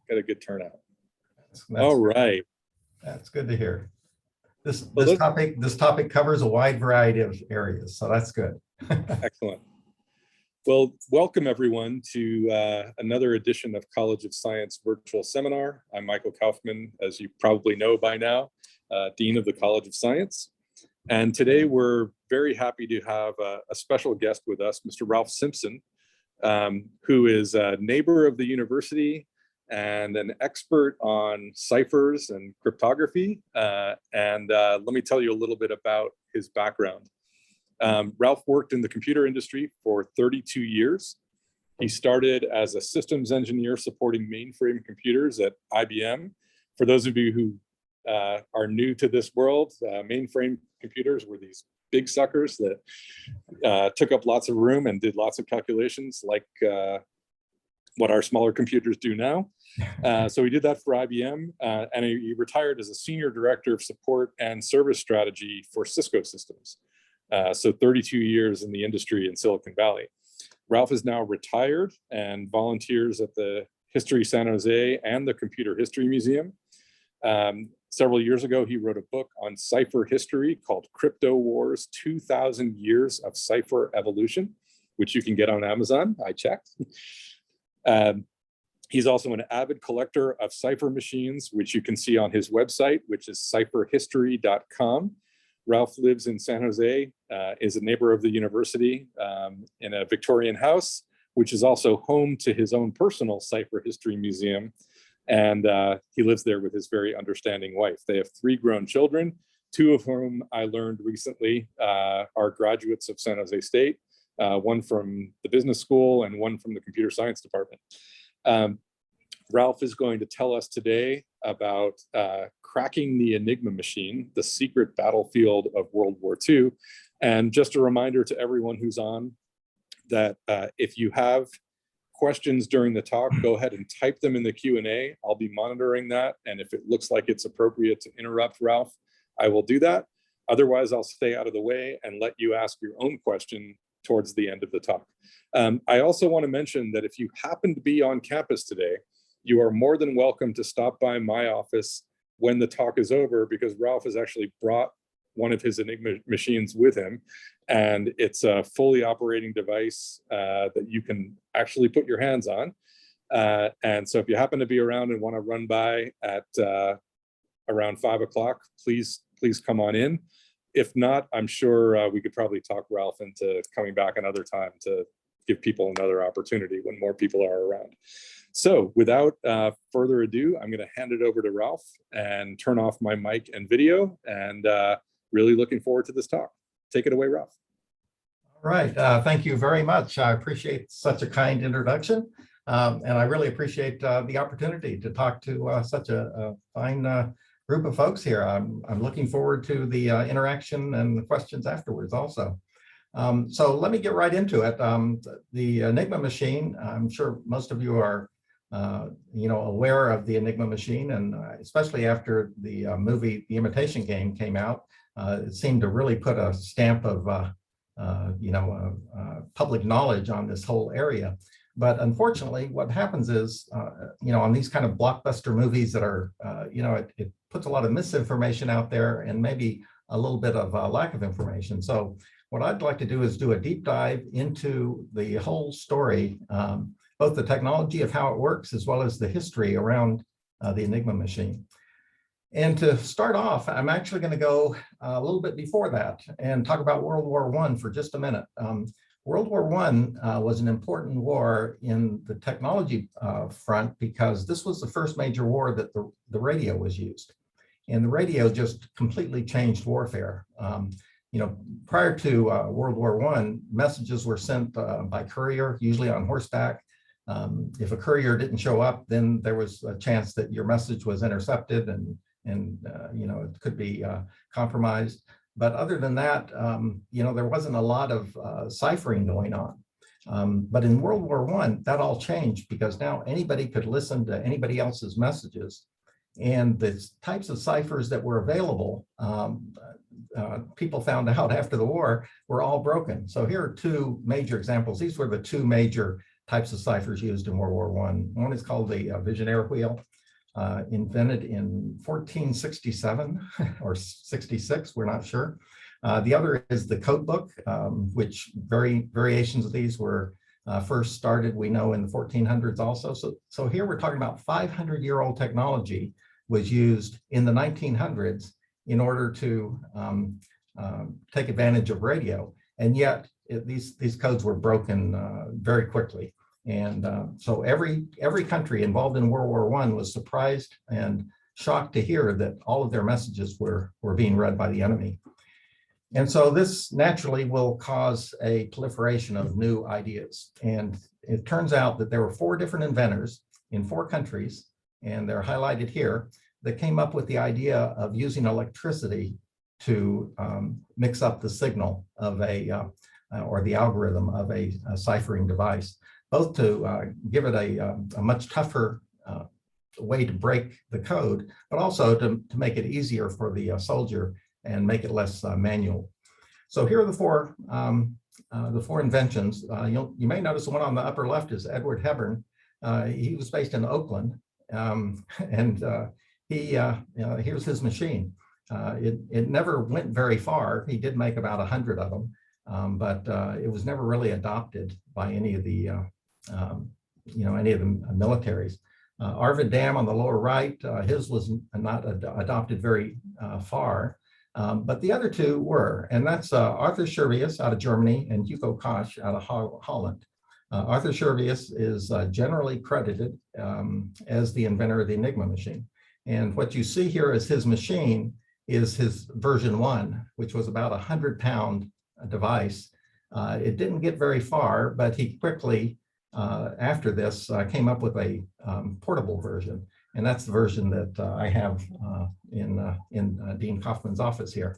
got a good turnout. That's All right. That's good to hear. This Well, topic covers a wide variety of areas, so that's good. excellent. Well, welcome everyone to another edition of College of Science Virtual Seminar. I'm Michael Kaufman, as you probably know by now, Dean of the College of Science. And today we're very happy to have a special guest with us, Mr. Ralph Simpson, who is a neighbor of the university and an expert on ciphers and cryptography. Let me tell you a little bit about his background. Ralph worked in the computer industry for 32 years. He started as a systems engineer supporting mainframe computers at IBM. For those of you who are new to this world, mainframe computers were these big suckers that took up lots of room and did lots of calculations like what our smaller computers do now. So he did that for IBM, and he retired as a senior director of support and service strategy for Cisco Systems. So 32 years in the industry in Silicon Valley. Ralph is now retired and volunteers at the History San Jose and the Computer History Museum. Several years ago, he wrote a book on cipher history called Crypto Wars, 2,000 Years of Cipher Evolution, which you can get on Amazon, I checked. He's also an avid collector of cipher machines, which you can see on his website, which is cipherhistory.com. Ralph lives in San Jose, is a neighbor of the university in a Victorian house, which is also home to his own personal cipher history museum. And he lives there with his very understanding wife. They have 3 grown children, 2 of whom I learned recently are graduates of San Jose State, one from the business school and one from the computer science department. Ralph is going to tell us today about cracking the Enigma machine, the secret battlefield of World War II. And just a reminder to everyone who's on that if you have questions during the talk, go ahead and type them in the Q&A. I'll be monitoring that. And if it looks like it's appropriate to interrupt Ralph, I will do that. Otherwise, I'll stay out of the way and let you ask your own question towards the end of the talk. I also want to mention that if you happen to be on campus today, you are more than welcome to stop by my office when the talk is over, because Ralph has actually brought one of his Enigma machines with him. And it's a fully operating device that you can actually put your hands on. And so if you happen to be around and want to run by at around 5 o'clock, please come on in. If not, I'm sure we could probably talk Ralph into coming back another time to give people another opportunity when more people are around. So without further ado, I'm going to hand it over to Ralph and turn off my mic and video, and really looking forward to this talk. Take it away, Ralph. All right. Thank you very much. I appreciate such a kind introduction, and I really appreciate the opportunity to talk to such a fine group of folks here. I'm looking forward to the interaction and the questions afterwards also. So let me get right into it. The Enigma machine, I'm sure most of you are aware of the Enigma machine, and especially after the movie The Imitation Game came out, it seemed to really put a stamp of public knowledge on this whole area. But unfortunately, what happens is, on these kind of blockbuster movies that are, it puts a lot of misinformation out there and maybe a little bit of a lack of information. So what I'd like to do is do a deep dive into the whole story, both the technology of how it works, as well as the history around the Enigma machine. And to start off, I'm actually going to go a little bit before that and talk about World War I for just a minute. World War I was an important war in the technology front, because this was the first major war that the radio was used. And the radio just completely changed warfare. Prior to World War I, messages were sent by courier, usually on horseback. If a courier didn't show up, then there was a chance that your message was intercepted and it could be compromised. But other than that, there wasn't a lot of ciphering going on. But in World War I, that all changed, because now anybody could listen to anybody else's messages. And the types of ciphers that were available, people found out after the war, were all broken. So here are 2 major examples. These were the 2 major types of ciphers used in World War I. One is called the Visionaire wheel, invented in 1467 or 66, we're not sure. The other is the code book, which variations of these were first started, we know, in the 1400s also. So here we're talking about 500-year-old technology was used in the 1900s in order to take advantage of radio. And yet these codes were broken very quickly. And so every country involved in World War I was surprised and shocked to hear that all of their messages were being read by the enemy. And so this naturally will cause a proliferation of new ideas. And it turns out that there were 4 different inventors in 4 countries, and they're highlighted here, that came up with the idea of using electricity to mix up the signal of or the algorithm of a ciphering device, both to give it a much tougher way to break the code, but also to make it easier for the soldier and make it less manual. So here are the four inventions. You may notice the one on the upper left is Edward Hepburn. He was based in Oakland, and here's his machine. It never went very far. He did make about 100 of them, but it was never really adopted by any of the militaries. Arvid Dam on the lower right, his was not adopted very far. But the other 2 were, and that's Arthur Scherbius out of Germany and Hugo Koch out of Holland. Arthur Scherbius is generally credited as the inventor of the Enigma machine. And what you see here is his machine is his version 1, which was about a 100-pound device. It didn't get very far, but he quickly, after this, came up with a portable version. And that's the version that I have in Dean Kaufman's office here.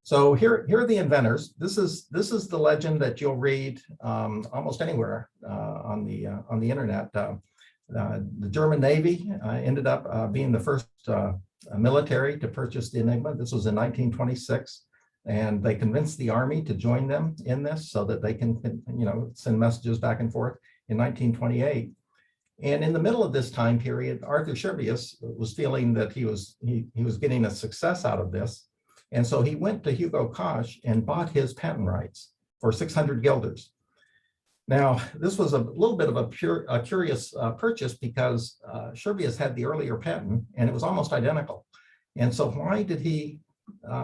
So here are the inventors. This is the legend that you'll read almost anywhere on the internet. The German Navy ended up being the first military to purchase the Enigma. This was in 1926, and they convinced the Army to join them in this so that they can send messages back and forth in 1928. And in the middle of this time period, Arthur Scherbius was feeling that he was getting a success out of this. And so he went to Hugo Koch and bought his patent rights for 600 guilders. Now, this was a little bit of a curious purchase because Scherbius had the earlier patent and it was almost identical. And so why did he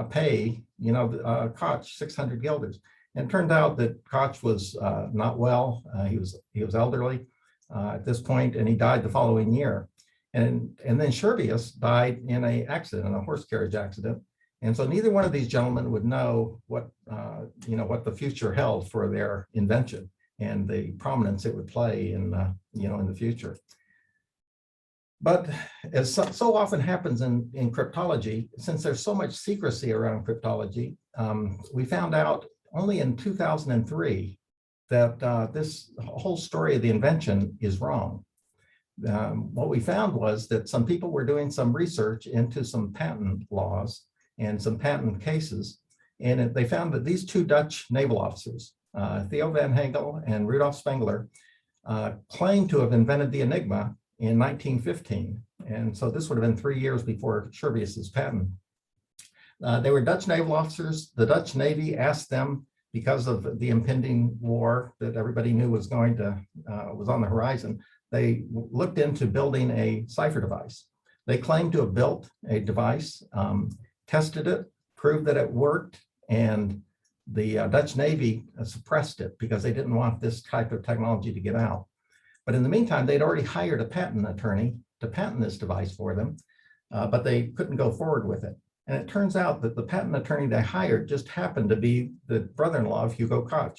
pay Koch 600 guilders? And it turned out that Koch was not well. He was elderly at this point, and he died the following year. And then Scherbius died in an accident, in a horse carriage accident. And so neither one of these gentlemen would know what the future held for their invention and the prominence it would play in the future. But as so often happens in cryptology, since there's so much secrecy around cryptology, we found out only in 2003 that this whole story of the invention is wrong. What we found was that some people were doing some research into some patent laws and some patent cases, and they found that these 2 Dutch naval officers, Theo van Hegel and Rudolf Spengler, claimed to have invented the Enigma in 1915. And so this would have been 3 years before Scherbius's patent. They were Dutch naval officers. The Dutch Navy asked them, because of the impending war that everybody knew was on the horizon, they looked into building a cipher device. They claimed to have built a device, tested it, proved that it worked, and the Dutch Navy suppressed it because they didn't want this type of technology to get out. But in the meantime, they'd already hired a patent attorney to patent this device for them, but they couldn't go forward with it. And it turns out that the patent attorney they hired just happened to be the brother-in-law of Hugo Koch.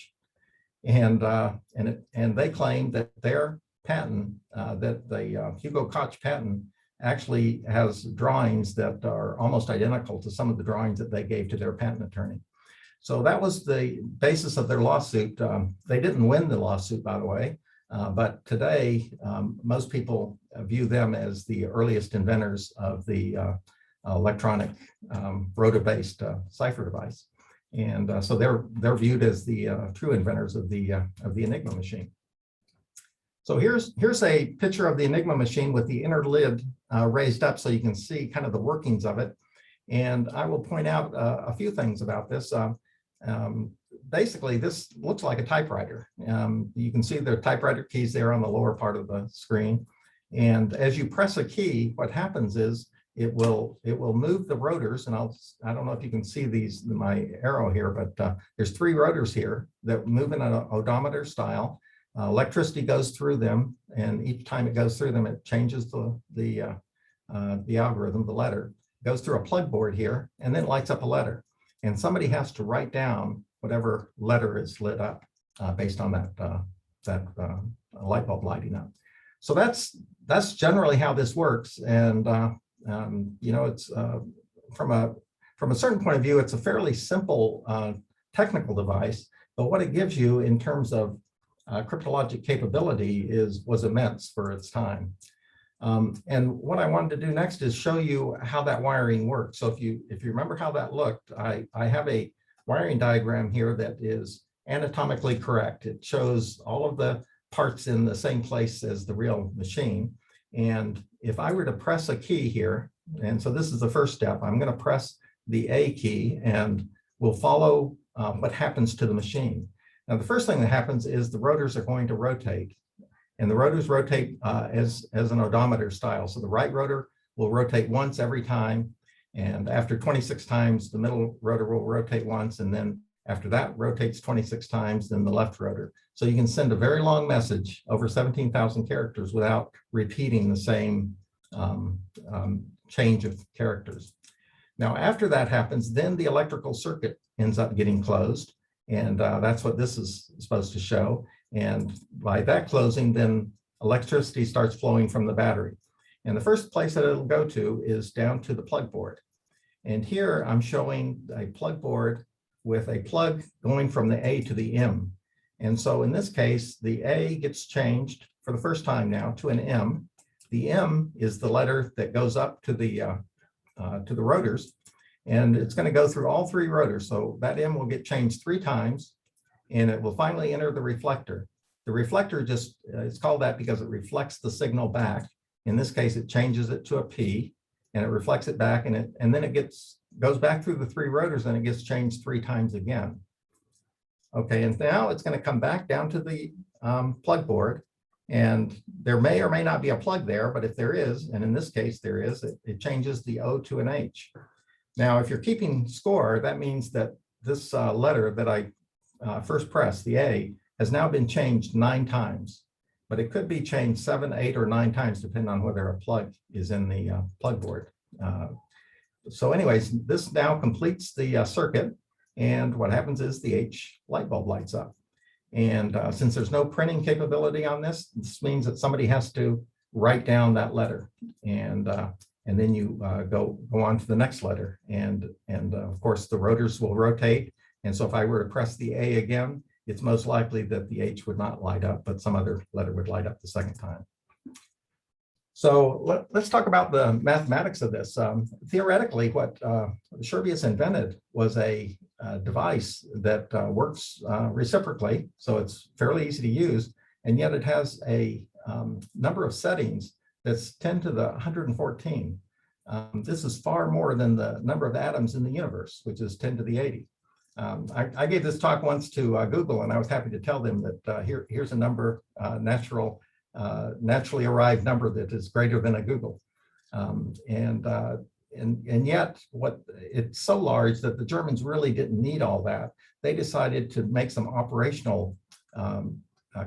And they claimed that their patent, that the Hugo Koch patent actually has drawings that are almost identical to some of the drawings that they gave to their patent attorney. So that was the basis of their lawsuit. They didn't win the lawsuit, by the way, but today most people view them as the earliest inventors of the electronic rotor-based cipher device. And so they're viewed as the true inventors of the Enigma machine. So here's a picture of the Enigma machine with the inner lid raised up so you can see kind of the workings of it. And I will point out a few things about this. Basically, this looks like a typewriter. You can see the typewriter keys there on the lower part of the screen. And as you press a key, what happens is it will move the rotors. And I don't know if you can see these, my arrow here, but there's 3 rotors here that move in an odometer style. Electricity goes through them, and each time it goes through them, it changes the algorithm, the letter. It goes through a plug board here, and then lights up a letter. And somebody has to write down whatever letter is lit up based on that light bulb lighting up. So that's generally how this works. And you know, it's from a certain point of view, it's a fairly simple technical device. But what it gives you in terms of cryptologic capability was immense for its time. And what I wanted to do next is show you how that wiring works. So if you remember how that looked, I have a wiring diagram here that is anatomically correct. It shows all of the parts in the same place as the real machine. And if I were to press a key here, and so this is the first step, I'm going to press the A key and we'll follow what happens to the machine. Now, the first thing that happens is the rotors are going to rotate, and the rotors rotate as an odometer style. So the right rotor will rotate once every time, and after 26 times, the middle rotor will rotate once, and then after that rotates 26 times, then the left rotor. So you can send a very long message over 17,000 characters without repeating the same change of characters. Now, after that happens, then the electrical circuit ends up getting closed. And that's what this is supposed to show. And by that closing, then electricity starts flowing from the battery. And the first place that it'll go to is down to the plug board. And here I'm showing a plug board with a plug going from the A to the M. And so in this case, the A gets changed for the first time now to an M. The M is the letter that goes up to the rotors. And it's going to go through all 3 rotors. So that M will get changed 3 times, and it will finally enter the reflector. The reflector just, it's called that because it reflects the signal back. In this case, it changes it to a P, and it reflects it back, and then it goes back through the 3 rotors, and it gets changed 3 times again. Okay, and now it's going to come back down to the plug board, and there may or may not be a plug there, but if there is, and in this case there is, it changes the O to an H. Now, if you're keeping score, that means that this letter that I first pressed, the A, has now been changed 9 times, but it could be changed 7, 8, or 9 times, depending on whether a plug is in the plug board. So anyways, this now completes the circuit, and what happens is the H light bulb lights up. And since there's no printing capability on this means that somebody has to write down that letter. And then you go on to the next letter. And of course, the rotors will rotate. And so if I were to press the A again, it's most likely that the H would not light up, but some other letter would light up the second time. So let's talk about the mathematics of this. Theoretically, what Scherbius invented was a device that works reciprocally. So it's fairly easy to use. And yet it has a number of settings that's 10 to the 114. This is far more than the number of atoms in the universe, which is 10 to the 80. I gave this talk once to Google, and I was happy to tell them that here's a number, naturally arrived number that is greater than a Google. And yet, it's so large that the Germans really didn't need all that. They decided to make some operational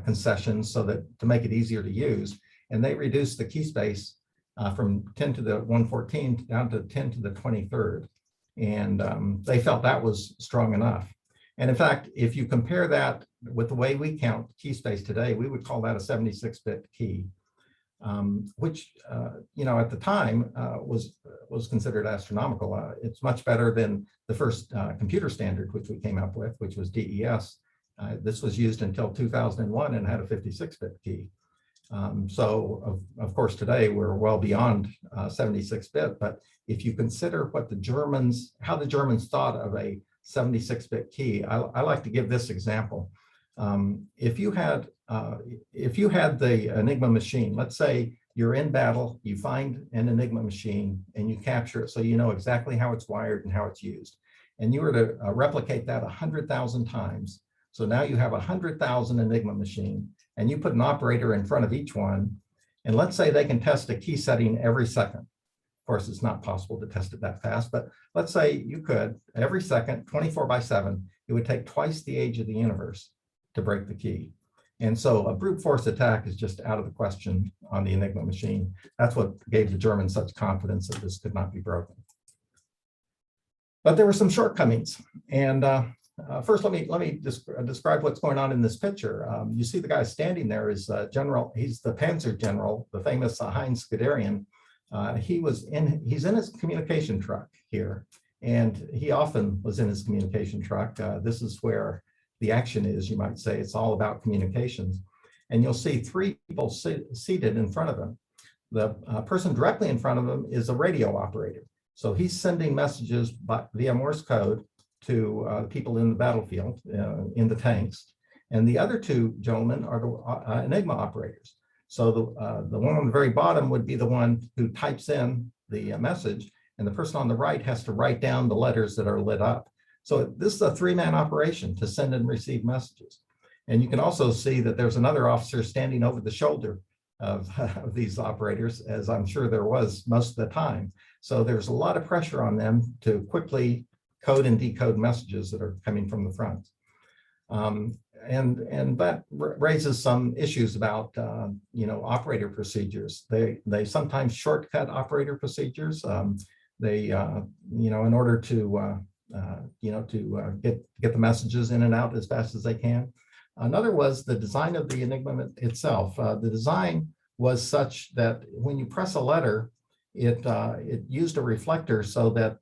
concessions so that to make it easier to use. And they reduced the key space from 10 to the 114 down to 10 to the 23rd. And they felt that was strong enough. And in fact, if you compare that with the way we count key space today, we would call that a 76-bit key, which, you know, at the time was considered astronomical. It's much better than the first computer standard, which we came up with, which was DES. This was used until 2001 and had a 56-bit key. So of course, today we're well beyond 76-bit, but if you consider what how the Germans thought of a 76-bit key, I like to give this example. If you had if you had the Enigma machine, let's say you're in battle, you find an Enigma machine and you capture it so you know exactly how it's wired and how it's used. And you were to replicate that 100,000 times. So now you have 100,000 Enigma machine and you put an operator in front of each one. And let's say they can test a key setting every second. Of course, it's not possible to test it that fast, but let's say you could every second, 24/7, it would take twice the age of the universe to break the key. And so a brute force attack is just out of the question on the Enigma machine. That's what gave the Germans such confidence that this could not be broken. But there were some shortcomings. And first, let me describe what's going on in this picture. You see the guy standing there is General, he's the Panzer General, the famous Heinz Guderian. He's in his communication truck here. And he often was in his communication truck. This is where the action is, you might say. It's all about communications. And you'll see three people seated in front of him. The person directly in front of him is a radio operator. So he's sending messages via Morse code to people in the battlefield, in the tanks. And the other two gentlemen are the Enigma operators. So the one on the very bottom would be the one who types in the message, and the person on the right has to write down the letters that are lit up. So this is a three-man operation to send and receive messages. And you can also see that there's another officer standing over the shoulder of these operators, as I'm sure there was most of the time. So there's a lot of pressure on them to quickly code and decode messages that are coming from the front. And that raises some issues about operator procedures. They sometimes shortcut operator procedures. In order to get the messages in and out as fast as they can. Another was the design of the Enigma itself. The design was such that when you press a letter, it used a reflector so that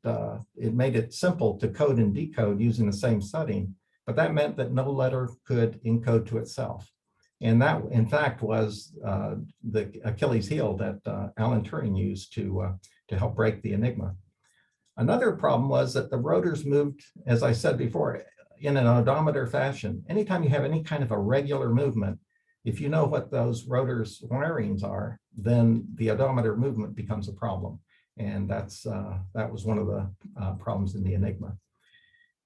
it made it simple to code and decode using the same setting. But that meant that no letter could encode to itself. And that, in fact, was the Achilles heel that Alan Turing used to help break the Enigma. Another problem was that the rotors moved, as I said before, in an odometer fashion. Anytime you have any kind of a regular movement, if you know what those rotors wirings are, then the odometer movement becomes a problem. And that was one of the problems in the Enigma.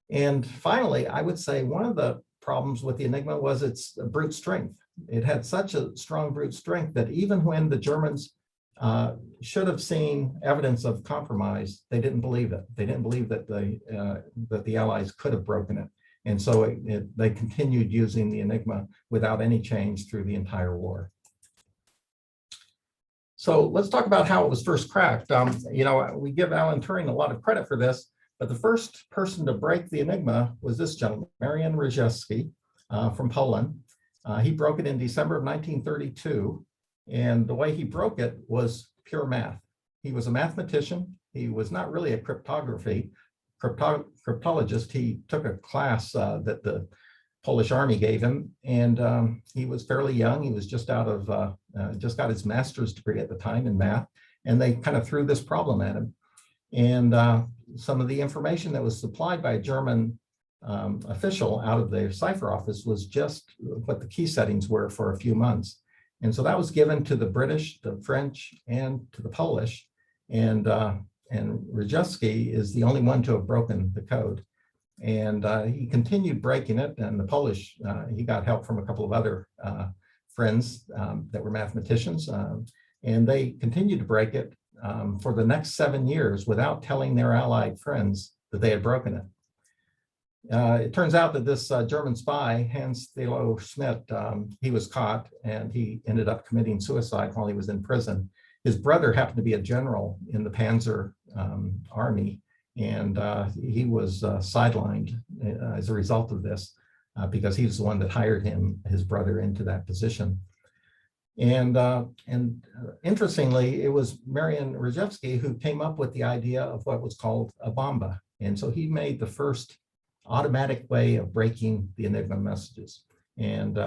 And finally, I would say one of the problems with the Enigma was its brute strength. It had such a strong brute strength that even when the Germans should have seen evidence of compromise, they didn't believe it. They didn't believe that the Allies could have broken it. And so they continued using the Enigma without any change through the entire war. So let's talk about how it was first cracked. We give Alan Turing a lot of credit for this, but the first person to break the Enigma was this gentleman, Marian Rejewski from Poland. He broke it in December of 1932. And the way he broke it was pure math. He was a mathematician. He was not really a cryptologist. He took a class that the Polish army gave him, and he was fairly young. He was just just got his master's degree at the time in math, and they kind of threw this problem at him. And some of the information that was supplied by a German official out of the cipher office was just what the key settings were for a few months. And so that was given to the British, the French, and to the Polish. And Rejewski is the only one to have broken the code. And he continued breaking it. And the Polish, he got help from a couple of other friends that were mathematicians. And they continued to break it for the next 7 years without telling their Allied friends that they had broken it. It turns out that this German spy, Hans Thilo Schmidt, he was caught and he ended up committing suicide while he was in prison. His brother happened to be a general in the Panzer army, and he was sidelined as a result of this because he was the one that hired his brother into that position. And interestingly, it was Marian Rejewski who came up with the idea of what was called a bomba. And so he made the first automatic way of breaking the Enigma messages. And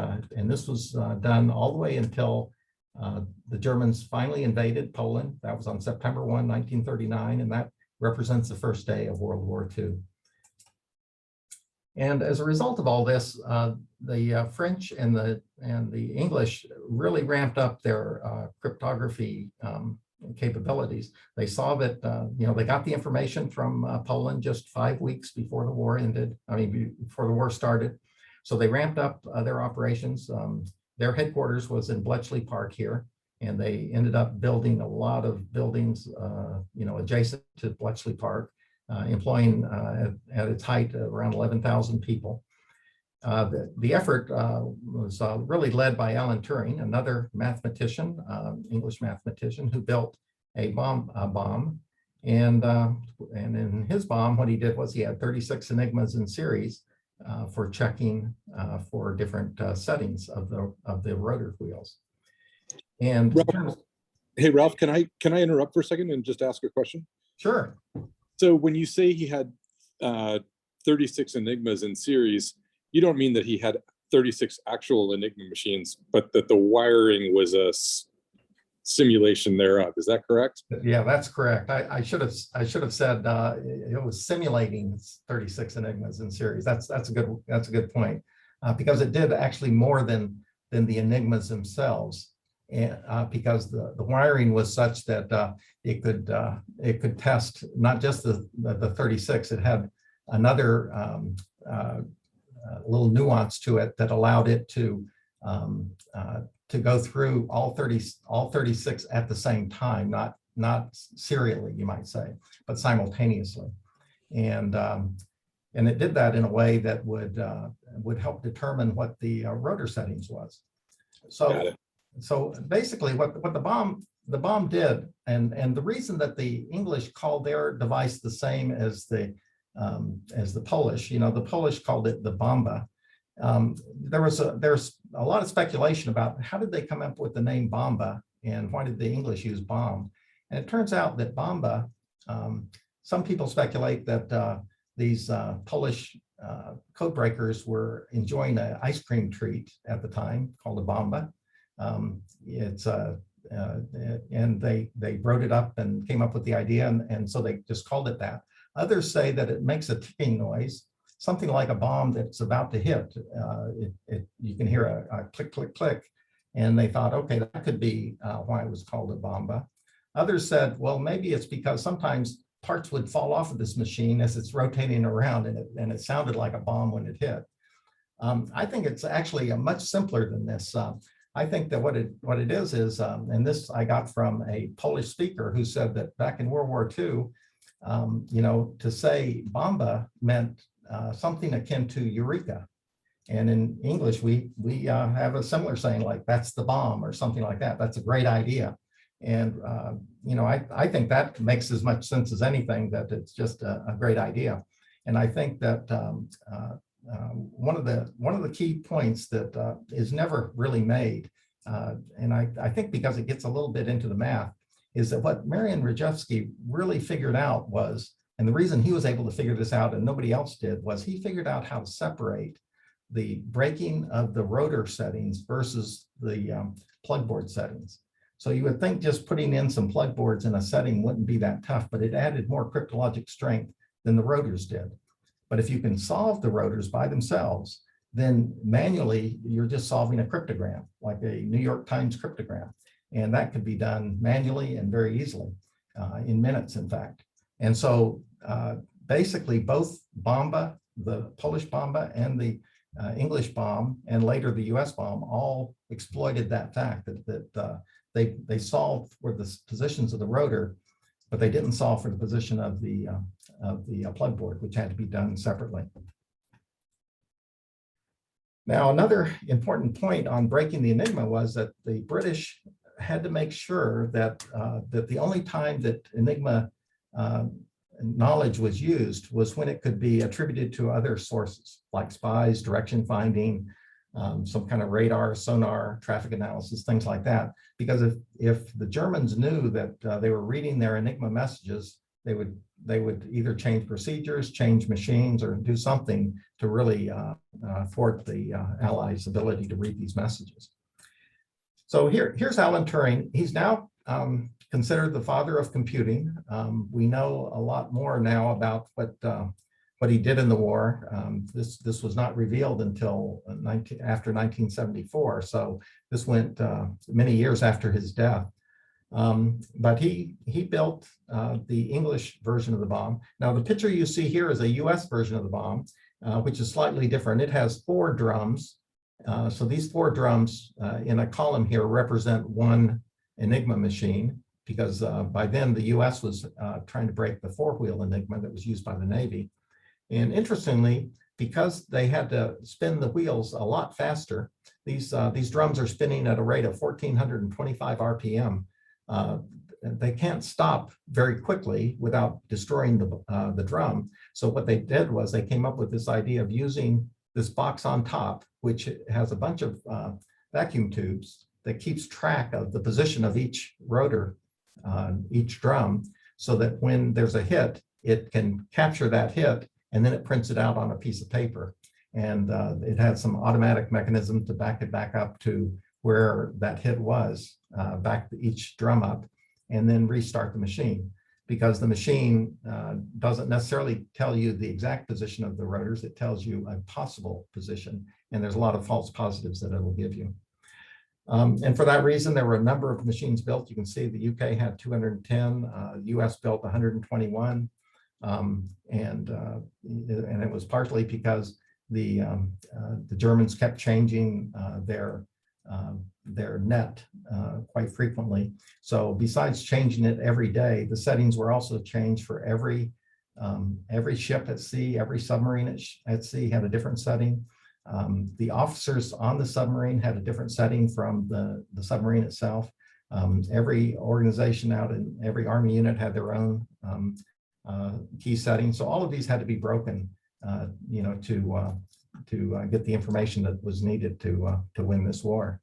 this was done all the way until the Germans finally invaded Poland. That was on September 1, 1939, and that represents the first day of World War II. And as a result of all this, the French and the English really ramped up their cryptography capabilities. They saw that they got the information from Poland just 5 weeks before the war ended. I mean, before the war started. So they ramped up their operations. Their headquarters was in Bletchley Park here, and they ended up building a lot of buildings, adjacent to Bletchley Park, employing at its height around 11,000 people. The effort was really led by Alan Turing, another mathematician, English mathematician, who built a bomb. And in his bomb, what he did was he had 36 Enigmas in series for checking for different settings of the rotor wheels. And hey, Ralph, can I interrupt for a second and just ask a question? Sure. So when you say he had 36 Enigmas in series, you don't mean that he had 36 actual Enigma machines, but that the wiring was a simulation thereof. Is that correct? Yeah, that's correct. I should have said it was simulating 36 Enigmas in series. That's a good point, because it did actually more than the Enigmas themselves, and because the wiring was such that it could test not just the 36. It had another little nuance to it that allowed it to go through all 36 at the same time, not serially, you might say, but simultaneously. And it did that in a way that would help determine what the rotor settings was. So basically what the bomb did, and the reason that the English called their device the same as the Polish, the Polish called it the bomba. There's a lot of speculation about how did they come up with the name bomba and why did the English use bomb. And it turns out that bomba, some people speculate that these Polish code breakers were enjoying an ice cream treat at the time called a bomba. And they wrote it up and came up with the idea, and so they just called it that. Others say that it makes a ticking noise, something like a bomb that's about to hit. You can hear a click, click, click. And they thought, okay, that could be why it was called a bomba. Others said, well, maybe it's because sometimes parts would fall off of this machine as it's rotating around, and it sounded like a bomb when it hit. I think it's actually much simpler than this. I think that what it is, and this I got from a Polish speaker who said that back in World War II, to say bomba meant something akin to eureka. And in English, we have a similar saying like, that's the bomb, or something like that. That's a great idea. And, I think that makes as much sense as anything, that it's just a great idea. And I think that one of the key points that is never really made, and I think because it gets a little bit into the math, is that what Marian Rejewski really figured out was, and the reason he was able to figure this out and nobody else did, was he figured out how to separate the breaking of the rotor settings versus the plug board settings. So you would think just putting in some plug boards in a setting wouldn't be that tough, but it added more cryptologic strength than the rotors did. But if you can solve the rotors by themselves, then manually you're just solving a cryptogram, like a New York Times cryptogram. And that could be done manually and very easily, in minutes, in fact. And so basically both bomba, the Polish bomba and the English bomb, and later the US bomb, all exploited that fact that they solved for the positions of the rotor, but they didn't solve for the position of the plug board, which had to be done separately. Now, another important point on breaking the Enigma was that the British had to make sure that the only time that Enigma knowledge was used was when it could be attributed to other sources, like spies, direction finding, some kind of radar, sonar, traffic analysis, things like that. Because if the Germans knew that they were reading their Enigma messages, they would either change procedures, change machines, or do something to really thwart the Allies' ability to read these messages. So here's Alan Turing. He's now considered the father of computing. We know a lot more now about what he did in the war. This was not revealed until after 1974. So this went many years after his death. But he built the English version of the bomb. Now, the picture you see here is a US version of the bomb, which is slightly different. It has 4 drums. So these 4 drums in a column here represent one Enigma machine, because by then the US was trying to break the 4-wheel Enigma that was used by the Navy. And interestingly, because they had to spin the wheels a lot faster, these drums are spinning at a rate of 1,425 RPM. They can't stop very quickly without destroying the drum. So what they did was they came up with this idea of using this box on top, which has a bunch of vacuum tubes that keeps track of the position of each rotor, each drum, so that when there's a hit, it can capture that hit, and then it prints it out on a piece of paper. And it had some automatic mechanism to back it back up to where that hit was, back each drum up, and then restart the machine. Because the machine doesn't necessarily tell you the exact position of the rotors, it tells you a possible position. And there's a lot of false positives that it will give you. And for that reason, there were a number of machines built. You can see the UK had 210, US built 121. And it was partly because the Germans kept changing their net quite frequently. So besides changing it every day, the settings were also changed for every ship at sea. Every submarine at sea had a different setting. The officers on the submarine had a different setting from the submarine itself. Every organization out in every Army unit had their own key setting. So all of these had to be broken, to get the information that was needed to win this war.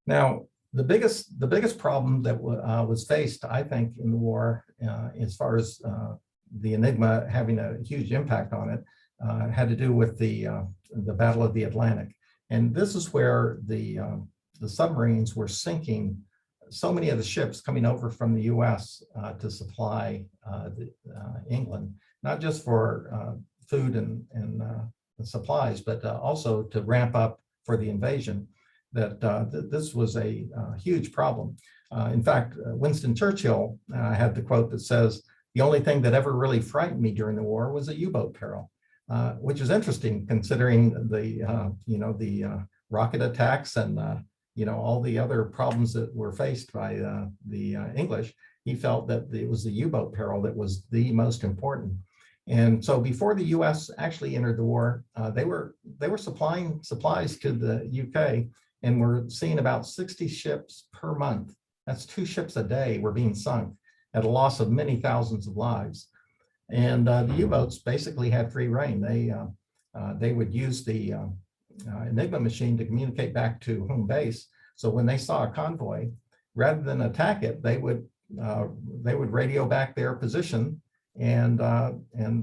Now, the biggest problem that was faced, I think, in the war, as far as the Enigma having a huge impact on it, had to do with the Battle of the Atlantic. And this is where the submarines were sinking so many of the ships coming over from the US to supply England, not just for food and supplies, but also to ramp up for the invasion. That this was a huge problem. In fact, Winston Churchill had the quote that says, "The only thing that ever really frightened me during the war was a U-boat peril," which is interesting considering the rocket attacks and all the other problems that were faced by the English. He felt that it was the U-boat peril that was the most important. And so before the US actually entered the war, they were supplying supplies to the UK, and we're seeing about 60 ships per month. That's 2 ships a day were being sunk at a loss of many thousands of lives. And the U-boats basically had free reign. They would use the Enigma machine to communicate back to home base. So when they saw a convoy, rather than attack it, they would radio back their position, and from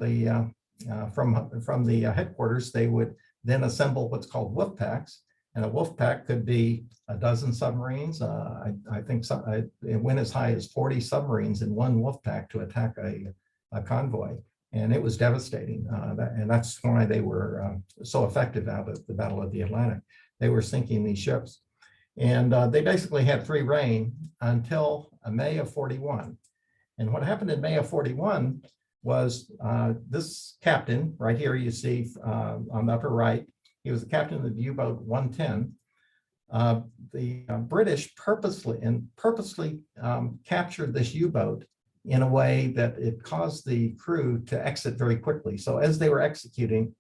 the headquarters, they would then assemble what's called wolf packs. And a wolf pack could be a dozen submarines. I think it went as high as 40 submarines in one wolf pack to attack a convoy. And it was devastating. And that's why they were so effective out at the Battle of the Atlantic. They were sinking these ships. And they basically had free reign until May of 41. And what happened in May of 41 was this captain, right here you see on the upper right, he was the captain of the U-boat 110. The British purposely captured this U-boat in a way that it caused the crew to exit very quickly. So as they were exiting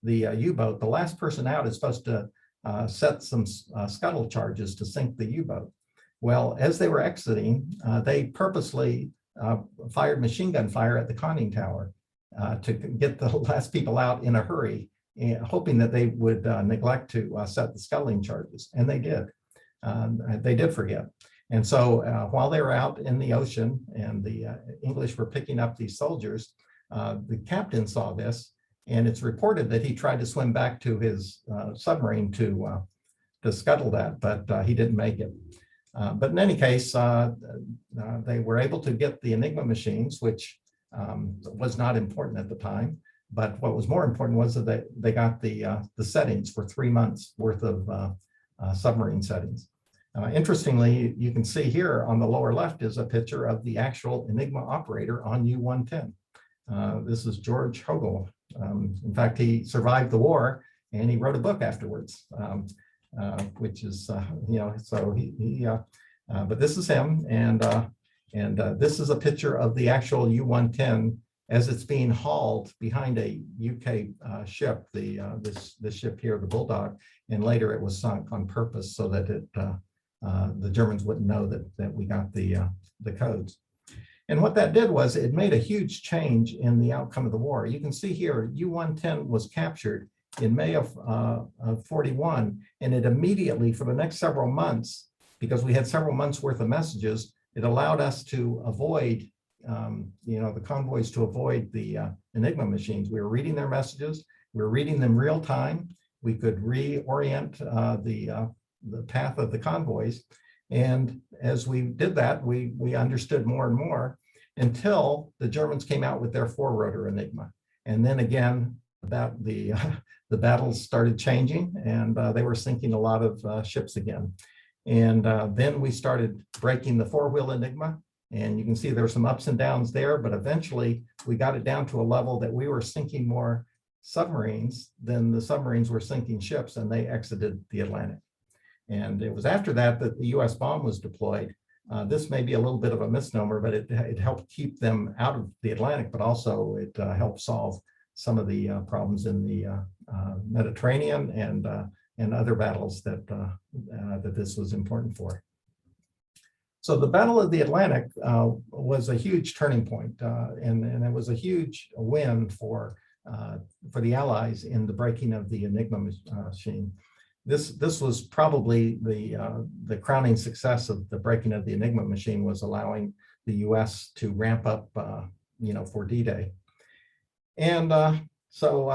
the U-boat, the last person out is supposed to set some scuttle charges to sink the U-boat. Well, as they were exiting, they purposely fired machine gun fire at the conning tower to get the last people out in a hurry, hoping that they would neglect to set the scuttling charges. And they did. They did forget. And so while they were out in the ocean and the English were picking up these soldiers, the captain saw this, and it's reported that he tried to swim back to his submarine to scuttle that, but he didn't make it. But in any case, they were able to get the Enigma machines, which was not important at the time. But what was more important was that they got the settings for 3 months worth of submarine settings. Interestingly, you can see here on the lower left is a picture of the actual Enigma operator on U-110. This is George Hogel. In fact, he survived the war and he wrote a book afterwards, which is, so but this is him. And this is a picture of the actual U-110 as it's being hauled behind a UK ship, this ship here, the Bulldog, and later it was sunk on purpose so that the Germans wouldn't know that we got the codes. And what that did was it made a huge change in the outcome of the war. You can see here, U-110 was captured in May of 41, and it immediately, for the next several months, because we had several months worth of messages, it allowed us to avoid, the convoys to avoid the Enigma machines. We were reading their messages, we were reading them real time. We could reorient the path of the convoys. And as we did that, we understood more and more until the Germans came out with their four-rotor Enigma. And then again, the battles started changing and they were sinking a lot of ships again. And then we started breaking the four-wheel Enigma. And you can see there were some ups and downs there, but eventually we got it down to a level that we were sinking more submarines than the submarines were sinking ships, and they exited the Atlantic. And it was after that that the US bomb was deployed. This may be a little bit of a misnomer, but it helped keep them out of the Atlantic, but also it helped solve some of the problems in the Mediterranean and other battles that this was important for. So the Battle of the Atlantic was a huge turning point, and it was a huge win for the Allies in the breaking of the Enigma machine. This was probably the crowning success of the breaking of the Enigma machine, was allowing the U.S. to ramp up, for D-Day. And so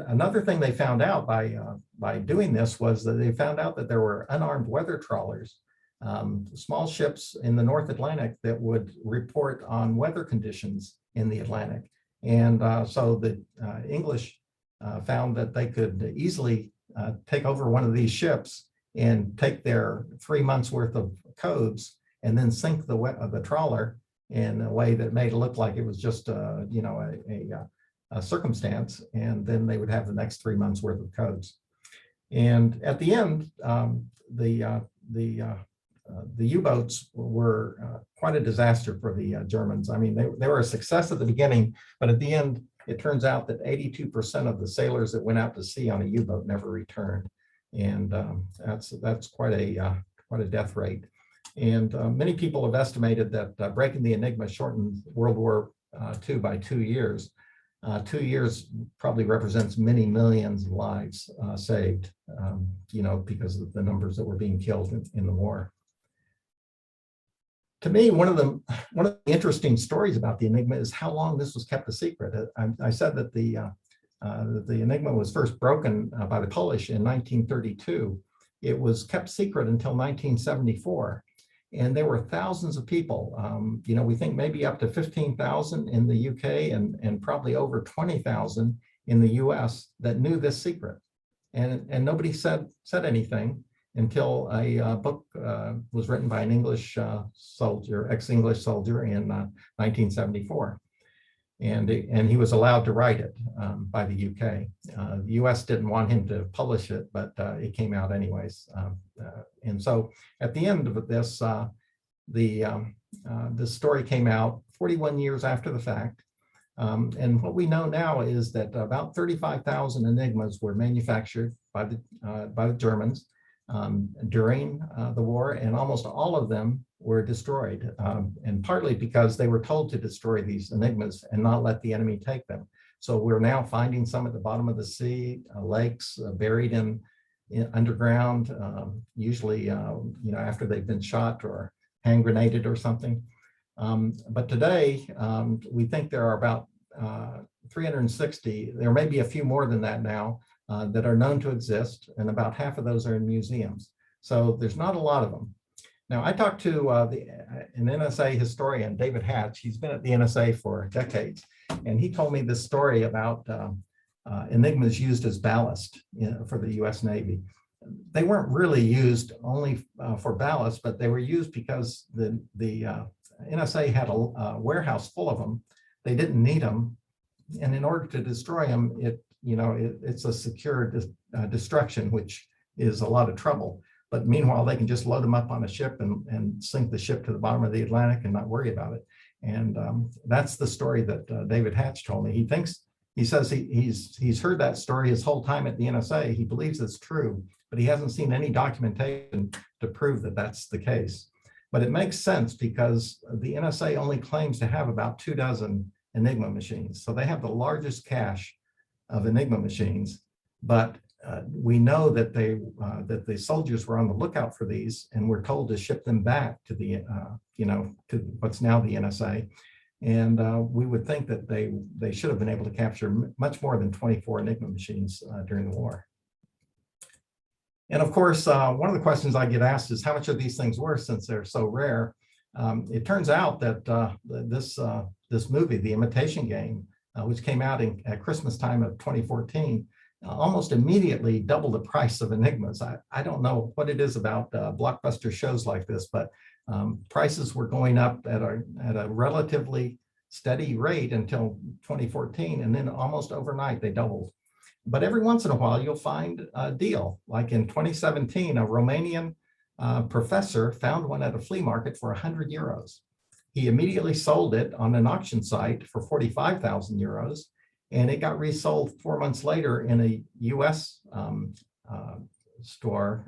another thing they found out by doing this was that they found out that there were unarmed weather trawlers, small ships in the North Atlantic that would report on weather conditions in the Atlantic. And so the English found that they could easily take over one of these ships and take their 3 months worth of codes and then sink the trawler in a way that made it look like it was just a circumstance, and then they would have the next 3 months worth of codes. And at the end, the U-boats were quite a disaster for the Germans. I mean, they were a success at the beginning, but at the end, it turns out that 82% of the sailors that went out to sea on a U-boat never returned, and that's quite a death rate. And many people have estimated that breaking the Enigma shortened World War II by 2 years. 2 years probably represents many millions of lives saved, because of the numbers that were being killed in the war. To me, one of the interesting stories about the Enigma is how long this was kept a secret. I said that the Enigma was first broken by the Polish in 1932. It was kept secret until 1974. And there were thousands of people, we think maybe up to 15,000 in the UK and probably over 20,000 in the US that knew this secret. And nobody said anything until a book was written by an English soldier, ex-English soldier in 1974. And he was allowed to write it by the UK. The US didn't want him to publish it, but it came out anyways. And so at the end of this, this story came out 41 years after the fact. And what we know now is that about 35,000 Enigmas were manufactured by the Germans during the war, and almost all of them were destroyed, and partly because they were told to destroy these Enigmas and not let the enemy take them. So we're now finding some at the bottom of the sea, lakes, buried in underground, usually after they've been shot or hand grenaded or something. But today, we think there are about 360. There may be a few more than that now that are known to exist, and about half of those are in museums. So there's not a lot of them. Now, I talked to an NSA historian, David Hatch. He's been at the NSA for decades, and he told me this story about Enigmas used as ballast for the U.S. Navy. They weren't really used only for ballast, but they were used because the NSA had a warehouse full of them. They didn't need them, and in order to destroy them, it's a secure destruction, which is a lot of trouble. But meanwhile, they can just load them up on a ship and sink the ship to the bottom of the Atlantic and not worry about it. And that's the story that David Hatch told me. He says he's heard that story his whole time at the NSA. He believes it's true, but he hasn't seen any documentation to prove that that's the case. But it makes sense because the NSA only claims to have about 24 Enigma machines. So they have the largest cache of Enigma machines, but we know that the soldiers were on the lookout for these and were told to ship them back to the to what's now the NSA. And we would think that they should have been able to capture much more than 24 Enigma machines during the war. And of course, one of the questions I get asked is how much are these things worth since they're so rare? It turns out that this movie, The Imitation Game, which came out at Christmas time of 2014, almost immediately doubled the price of Enigmas. I don't know what it is about blockbuster shows like this, but prices were going up at a relatively steady rate until 2014, and then almost overnight they doubled. But every once in a while you'll find a deal. Like in 2017, a Romanian professor found one at a flea market for 100 euros. He immediately sold it on an auction site for 45,000 euros. And it got resold 4 months later in a US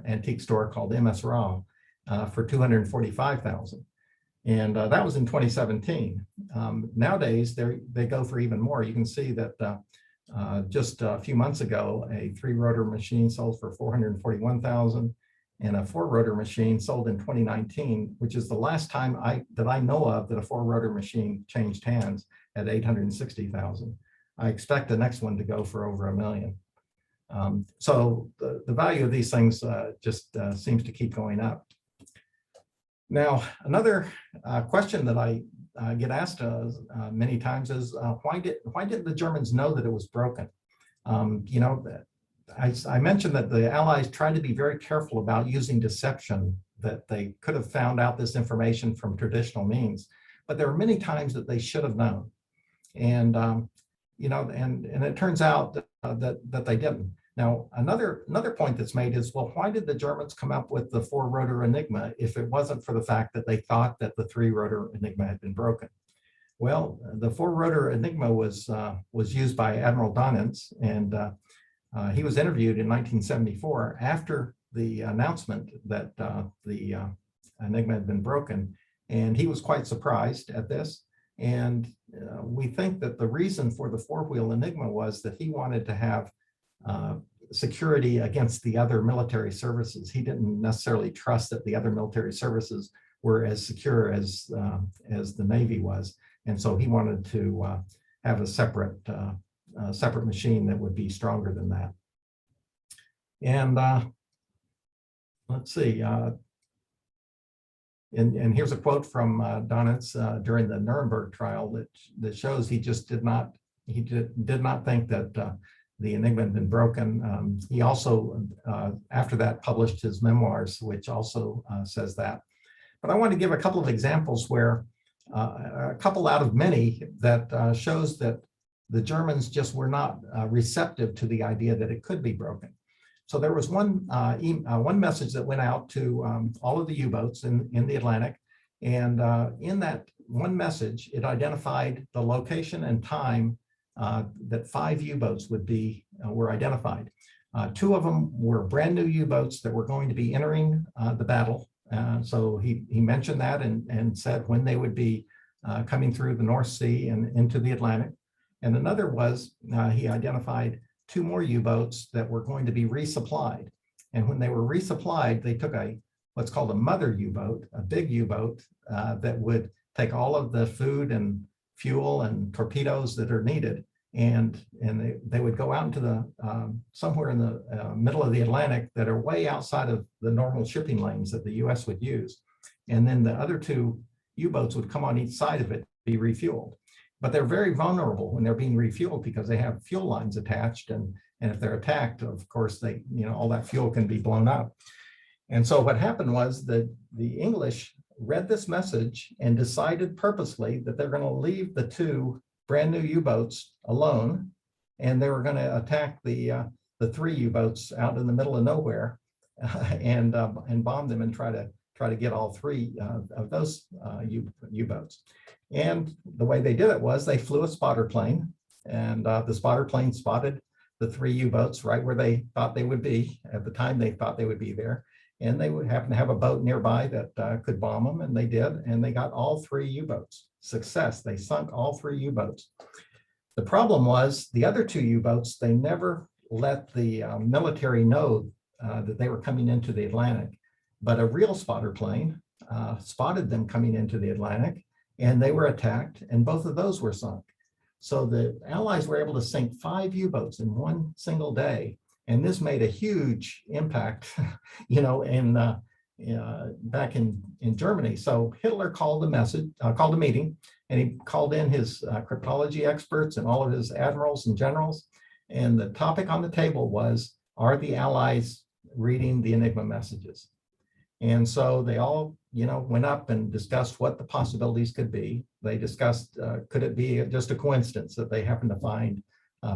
antique store called MS Raw for 245,000. And that was in 2017. Nowadays, they go for even more. You can see that just a few months ago, a 3-rotor machine sold for 441,000, and a 4-rotor machine sold in 2019, which is the last time that I know of that a 4-rotor machine changed hands, at 860,000. I expect the next one to go for over $1 million. So the value of these things just seems to keep going up. Now, another question that I get asked many times is why didn't the Germans know that it was broken? I mentioned that the Allies tried to be very careful about using deception, that they could have found out this information from traditional means, but there were many times that they should have known. And and it turns out that they didn't. Now, another point that's made is, well, why did the Germans come up with the 4-rotor Enigma if it wasn't for the fact that they thought that the 3-rotor Enigma had been broken? Well, the 4-rotor Enigma was used by Admiral Donitz, and he was interviewed in 1974 after the announcement that the Enigma had been broken, and he was quite surprised at this. And we think that the reason for the 4-wheel Enigma was that he wanted to have security against the other military services. He didn't necessarily trust that the other military services were as secure as the Navy was, and so he wanted to have a separate machine that would be stronger than that. And let's see. And here's a quote from Donitz during the Nuremberg trial that shows he just did not think that the Enigma had been broken. He also, after that, published his memoirs, which also says that. But I want to give a couple of examples where, a couple out of many, that shows that the Germans just were not receptive to the idea that it could be broken. So there was one message that went out to all of the U-boats in the Atlantic, and in that one message, it identified the location and time that 5 U-boats were identified. 2 of them were brand new U-boats that were going to be entering the battle. So he mentioned that and said when they would be coming through the North Sea and into the Atlantic. And another was he identified 2 more U-boats that were going to be resupplied. And when they were resupplied, they took what's called a mother U-boat, a big U-boat that would take all of the food and fuel and torpedoes that are needed, and they would go out into the somewhere in the middle of the Atlantic that are way outside of the normal shipping lanes that the U.S. would use. and then the other two U-boats would come on each side of it, be refueled. But they're very vulnerable when they're being refueled because they have fuel lines attached, and if they're attacked, of course, all that fuel can be blown up. And so what happened was that the English read this message and decided purposely that they're going to leave the two brand new U-boats alone, and they were going to attack the three U-boats out in the middle of nowhere and bomb them and try to get all three of those U-boats. And the way they did it was they flew a spotter plane, and the spotter plane spotted the three U-boats right where they thought they would be at the time they thought they would be there. And they would happen to have a boat nearby that could bomb them, and they did, and they got all three U-boats. Success, they sunk all three U-boats. The problem was the other two U-boats, they never let the military know that they were coming into the Atlantic, but a real spotter plane spotted them coming into the Atlantic, and they were attacked, and both of those were sunk. So the Allies were able to sink 5 U-boats in one single day. And this made a huge impact, back in Germany. So Hitler called a meeting, and he called in his cryptology experts and all of his admirals and generals. And the topic on the table was, are the Allies reading the Enigma messages? And so they all, went up and discussed what the possibilities could be. They discussed, could it be just a coincidence that they happened to find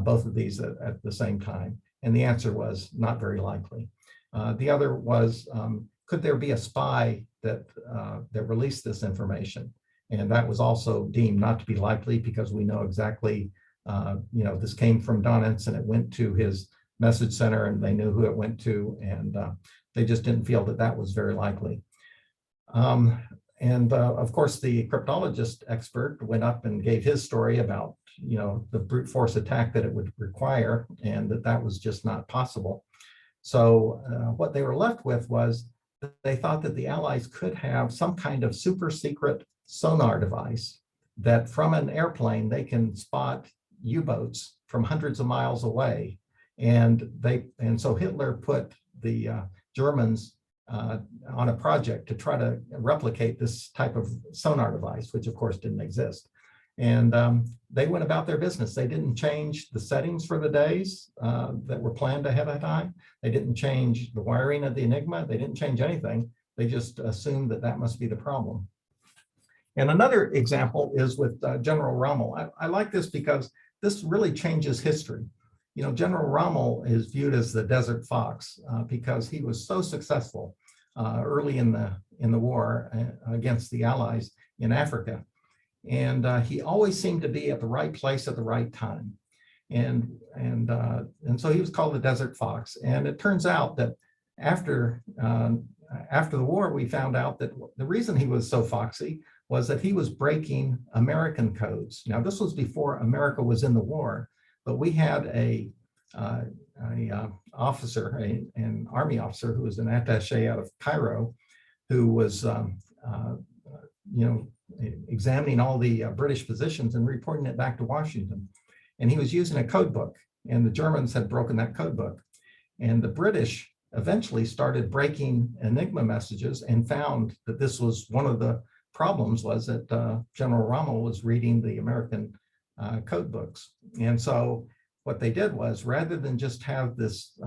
both of these at the same time? And the answer was not very likely. The other was, could there be a spy that released this information? And that was also deemed not to be likely because we know exactly, this came from Don Ensign. It went to his message center, and they knew who it went to, and they just didn't feel that that was very likely. Of course, the cryptologist expert went up and gave his story about the brute force attack that it would require, and that was just not possible. So what they were left with was that they thought that the Allies could have some kind of super secret sonar device that from an airplane they can spot U-boats from hundreds of miles away. And so Hitler put the Germans on a project to try to replicate this type of sonar device, which of course didn't exist. And they went about their business. They didn't change the settings for the days that were planned ahead of time. They didn't change the wiring of the Enigma. They didn't change anything. They just assumed that that must be the problem. And another example is with General Rommel. I like this because this really changes history. General Rommel is viewed as the Desert Fox because he was so successful early in the war against the Allies in Africa. And he always seemed to be at the right place at the right time. And so he was called the Desert Fox. And it turns out that after the war, we found out that the reason he was so foxy was that he was breaking American codes. Now, this was before America was in the war, but we had an army officer who was an attaché out of Cairo, who was examining all the British positions and reporting it back to Washington. And he was using a code book, and the Germans had broken that code book. And the British eventually started breaking Enigma messages and found that this was one of the problems, was that General Rommel was reading the American code books. And so what they did was, rather than just have this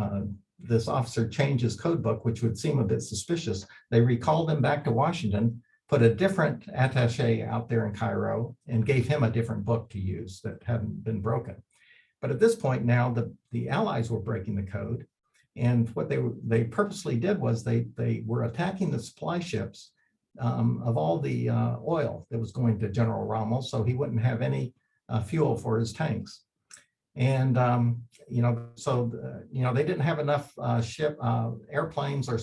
officer change his code book, which would seem a bit suspicious, they recalled him back to Washington, put a different attaché out there in Cairo, and gave him a different book to use that hadn't been broken. But at this point now, the Allies were breaking the code. And what they purposely did was they were attacking the supply ships of all the oil that was going to General Rommel, so he wouldn't have any fuel for his tanks. And they didn't have enough airplanes or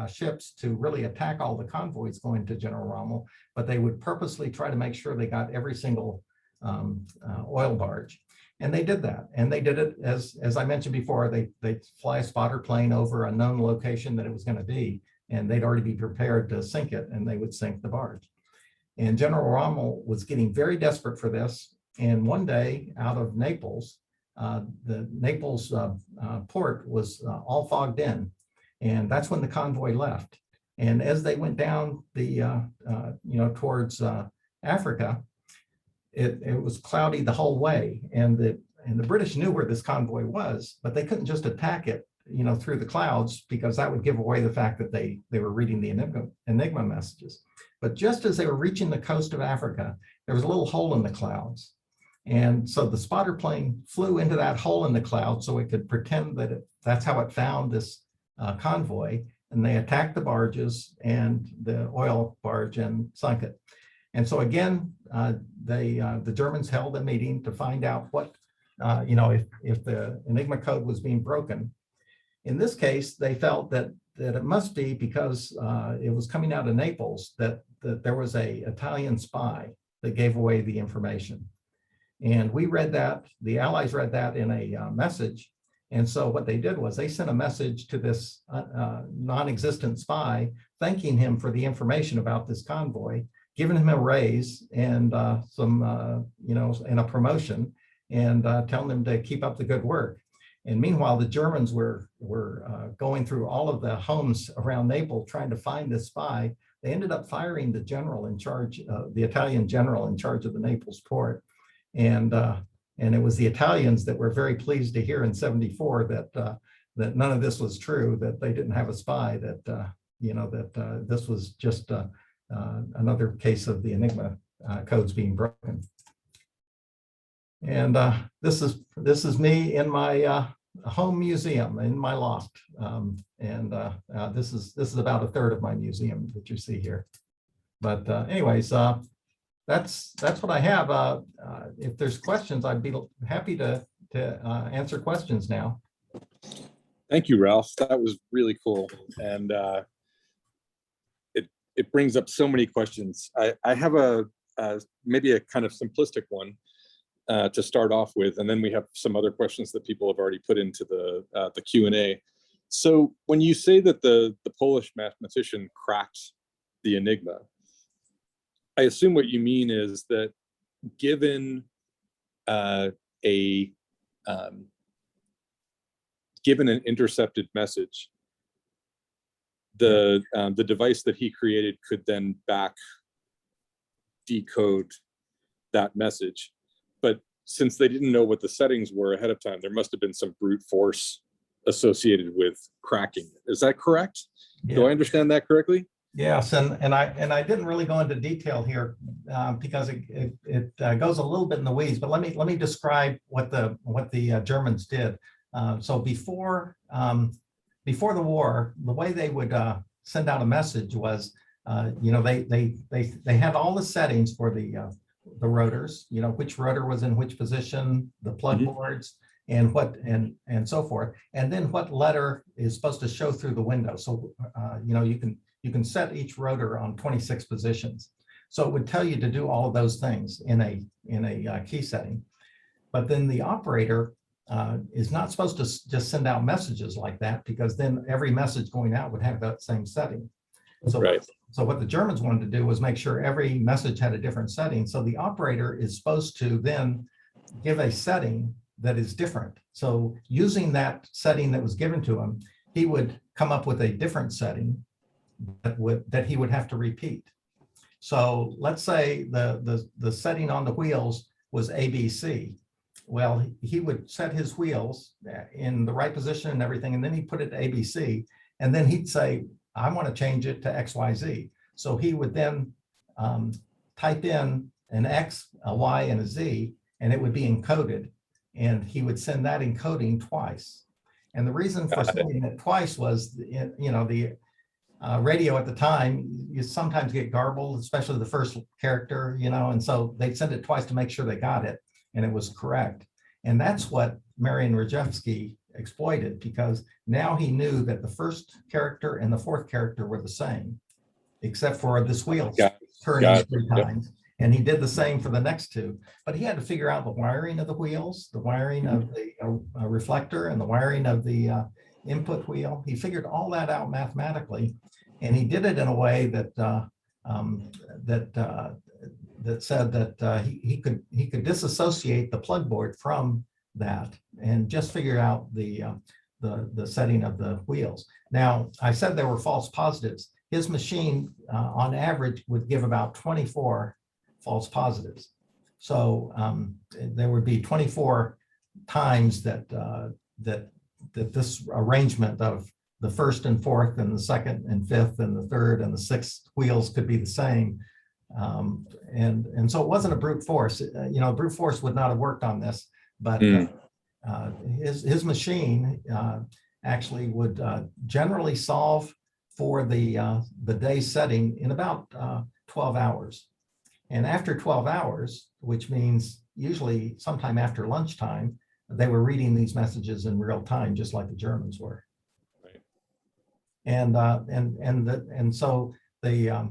ships to really attack all the convoys going to General Rommel, but they would purposely try to make sure they got every single oil barge. And they did that. And they did it, as I mentioned before, they fly a spotter plane over a known location that it was going to be, and they'd already be prepared to sink it, and they would sink the barge. And General Rommel was getting very desperate for this. And one day, out of Naples, the Naples port was all fogged in. And that's when the convoy left. And as they went down the, towards Africa, it was cloudy the whole way. And the British knew where this convoy was, but they couldn't just attack it, through the clouds, because that would give away the fact that they were reading the Enigma messages. But just as they were reaching the coast of Africa, there was a little hole in the clouds. And so the spotter plane flew into that hole in the cloud so it could pretend that that's how it found this convoy. And they attacked the barges and the oil barge and sunk it. And so again, the Germans held a meeting to find out what, if the Enigma code was being broken. In this case, they felt that it must be because it was coming out of Naples that there was a Italian spy that gave away the information. And we read that, the Allies read that in a message. And so what they did was they sent a message to this non-existent spy, thanking him for the information about this convoy, giving him a raise and and a promotion, and telling him to keep up the good work. And meanwhile, the Germans were going through all of the homes around Naples trying to find this spy. They ended up firing the general in charge, the Italian general in charge of the Naples port. And it was the Italians that were very pleased to hear in '74 that none of this was true, that they didn't have a spy, that this was just another case of the Enigma codes being broken. And this is me in my home museum in my loft, this is about a third of my museum that you see here. But anyways, that's what I have. If there's questions, I'd be happy to answer questions now. Thank you, Ralph. That was really cool, and it brings up so many questions. I have maybe a kind of simplistic one to start off with, and then we have some other questions that people have already put into the Q&A. So when you say that the Polish mathematician cracked the Enigma, I assume what you mean is that given given an intercepted message, the device that he created could then back decode that message. But since they didn't know what the settings were ahead of time, there must have been some brute force associated with cracking it. Is that correct? Yeah. Do I understand that correctly? Yes, and I didn't really go into detail here because it goes a little bit in the weeds. But let me describe what the Germans did. So before the war, the way they would send out a message was, they had all the settings for the rotors, which rotor was in which position, the plug boards, and what and so forth, and then what letter is supposed to show through the window. So you can set each rotor on 26 positions. So it would tell you to do all of those things in a key setting. But then the operator is not supposed to just send out messages like that, because then every message going out would have that same setting. So, right. So what the Germans wanted to do was make sure every message had a different setting. So the operator is supposed to then give a setting that is different. So using that setting that was given to him, he would come up with a different setting that he would have to repeat. So let's say the setting on the wheels was ABC. Well, he would set his wheels in the right position and everything, and then he put it to ABC, and then he'd say, I want to change it to XYZ. So he would then type in an X, a Y, and a Z, and it would be encoded, and he would send that encoding twice. And the reason for sending it twice was, the radio at the time, you sometimes get garbled, especially the first character, and so they'd send it twice to make sure they got it and it was correct. And that's what Marian Rejewski exploited, because now he knew that the first character and the fourth character were the same, except for this wheel turning 3 times. And he did the same for the next 2. But he had to figure out the wiring of the wheels, the wiring of the reflector, and the wiring of the input wheel. He figured all that out mathematically, and he did it in a way that that said that he could disassociate the plug board from that and just figure out the setting of the wheels. Now, I said there were false positives. his machine on average would give about 24 false positives. So there would be 24 times that this arrangement of the first and fourth and the second and fifth and the third and the sixth wheels could be the same. And so it wasn't a brute force. Brute force would not have worked on this, but his machine actually would generally solve for the day setting in about 12 hours. And after 12 hours, which means usually sometime after lunchtime, they were reading these messages in real time, just like the Germans were. Right. And so the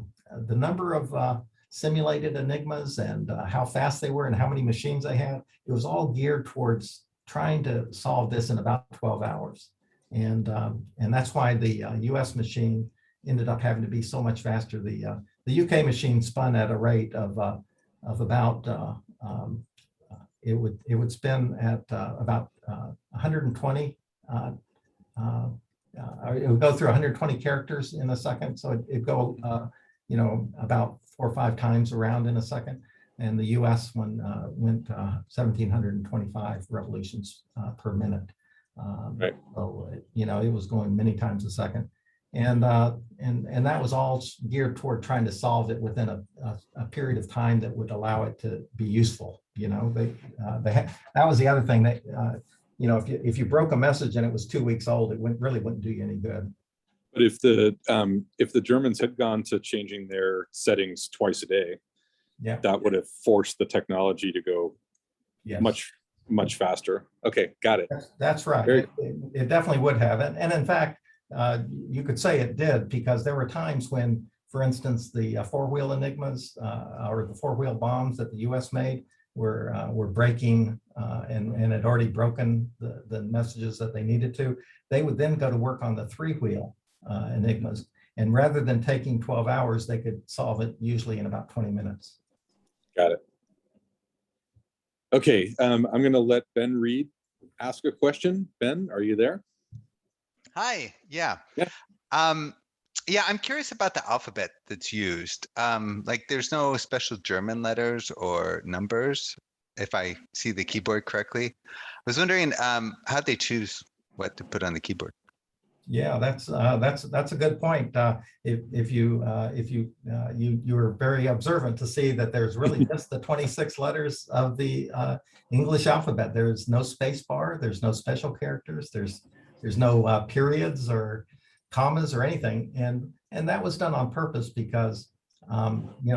number of simulated Enigmas and how fast they were and how many machines they had, it was all geared towards trying to solve this in about 12 hours. And that's why the US machine ended up having to be so much faster. The UK machine spun at a rate of about it would spin at about 120. It would go through 120 characters in a second, so it'd go about 4 or 5 times around in a second. And the US one went 1,725 revolutions per minute. Right. So it was going many times a second. And that was all geared toward trying to solve it within a period of time that would allow it to be useful. That was the other thing that if you broke a message and it was 2 weeks old, it really wouldn't do you any good. But if the Germans had gone to changing their settings twice a day, yeah, that would have forced the technology to go yes, much faster. Okay, got it. That's right. It definitely would have. And in fact, you could say it did, because there were times when, for instance, the 4-wheel Enigmas or the 4-wheel bombs that the US made were breaking and had already broken the messages that they needed to. They would then go to work on the 3-wheel Enigmas. And rather than taking 12 hours, they could solve it usually in about 20 minutes. Got it. Okay, I'm going to let Ben Reed ask a question. Ben, are you there? Hi. Yeah. Yeah. Yeah, I'm curious about the alphabet that's used. Like, there's no special German letters or numbers, if I see the keyboard correctly. I was wondering how'd they choose what to put on the keyboard? Yeah, that's a good point. If you were very observant to see that there's really just the 26 letters of the English alphabet. There's no space bar. There's no special characters. There's no periods or commas or anything, and that was done on purpose because you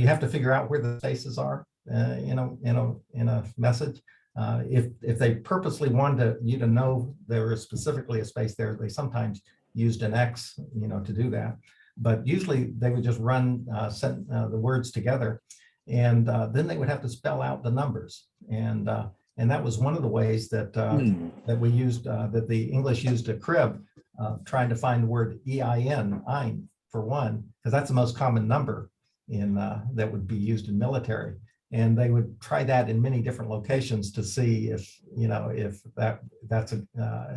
have to figure out where the spaces are in a message. If they purposely wanted you to know there was specifically a space there, they sometimes used an X, to do that. But usually they would just run the words together, and then they would have to spell out the numbers. And that was one of the ways that that we used, that the English used a crib, trying to find the word EIN, ein, for one, because that's the most common number that would be used in military. And they would try that in many different locations to see if that's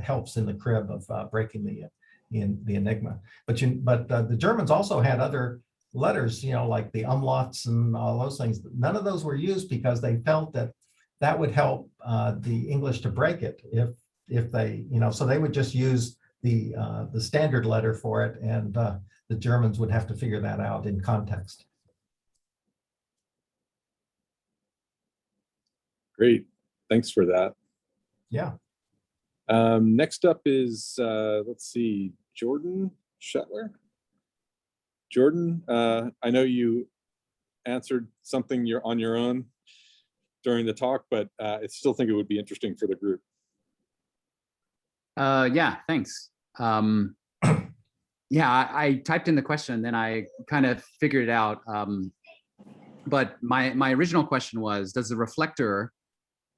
helps in the crib of breaking the Enigma. But the Germans also had other letters, like the umlauts and all those things. None of those were used because they felt that would help the English to break it if they, so they would just use the standard letter for it, and the Germans would have to figure that out in context. Great, thanks for that. Yeah. Next up is, let's see, Jordan Shetler. Jordan, I know you answered something on your own during the talk, but I still think it would be interesting for the group. Yeah, thanks. Yeah, I typed in the question and then I kind of figured it out. But my original question was, does the reflector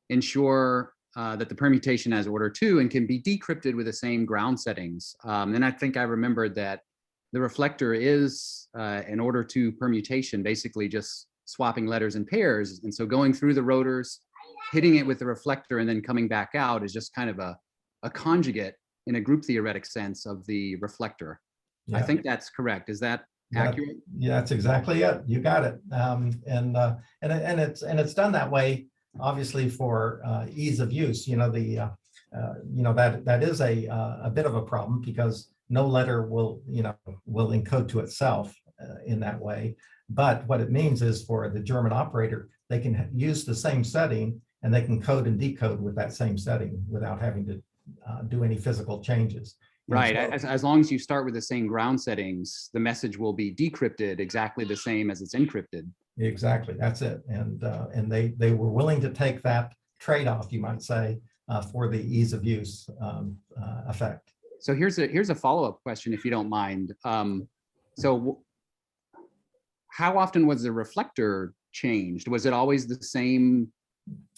ensure that the permutation has order 2 and can be decrypted with the same ground settings? And I think I remembered that the reflector is an order 2 permutation, basically just swapping letters in pairs. And so going through the rotors, hitting it with the reflector and then coming back out is just kind of a conjugate in a group theoretic sense of the reflector. I Yeah. think that's correct. Is that accurate? Yeah, that's exactly it. You got it. And it's done that way, obviously, for ease of use. That is a bit of a problem because no letter will encode to itself in that way. But what it means is for the German operator, they can use the same setting and they can code and decode with that same setting without having to do any physical changes. Right. So- As long as you start with the same ground settings, the message will be decrypted exactly the same as it's encrypted. Exactly, that's it. And they were willing to take that trade-off, you might say, for the ease of use effect. So here's a follow-up question, if you don't mind. How often was the reflector changed? Was it always the same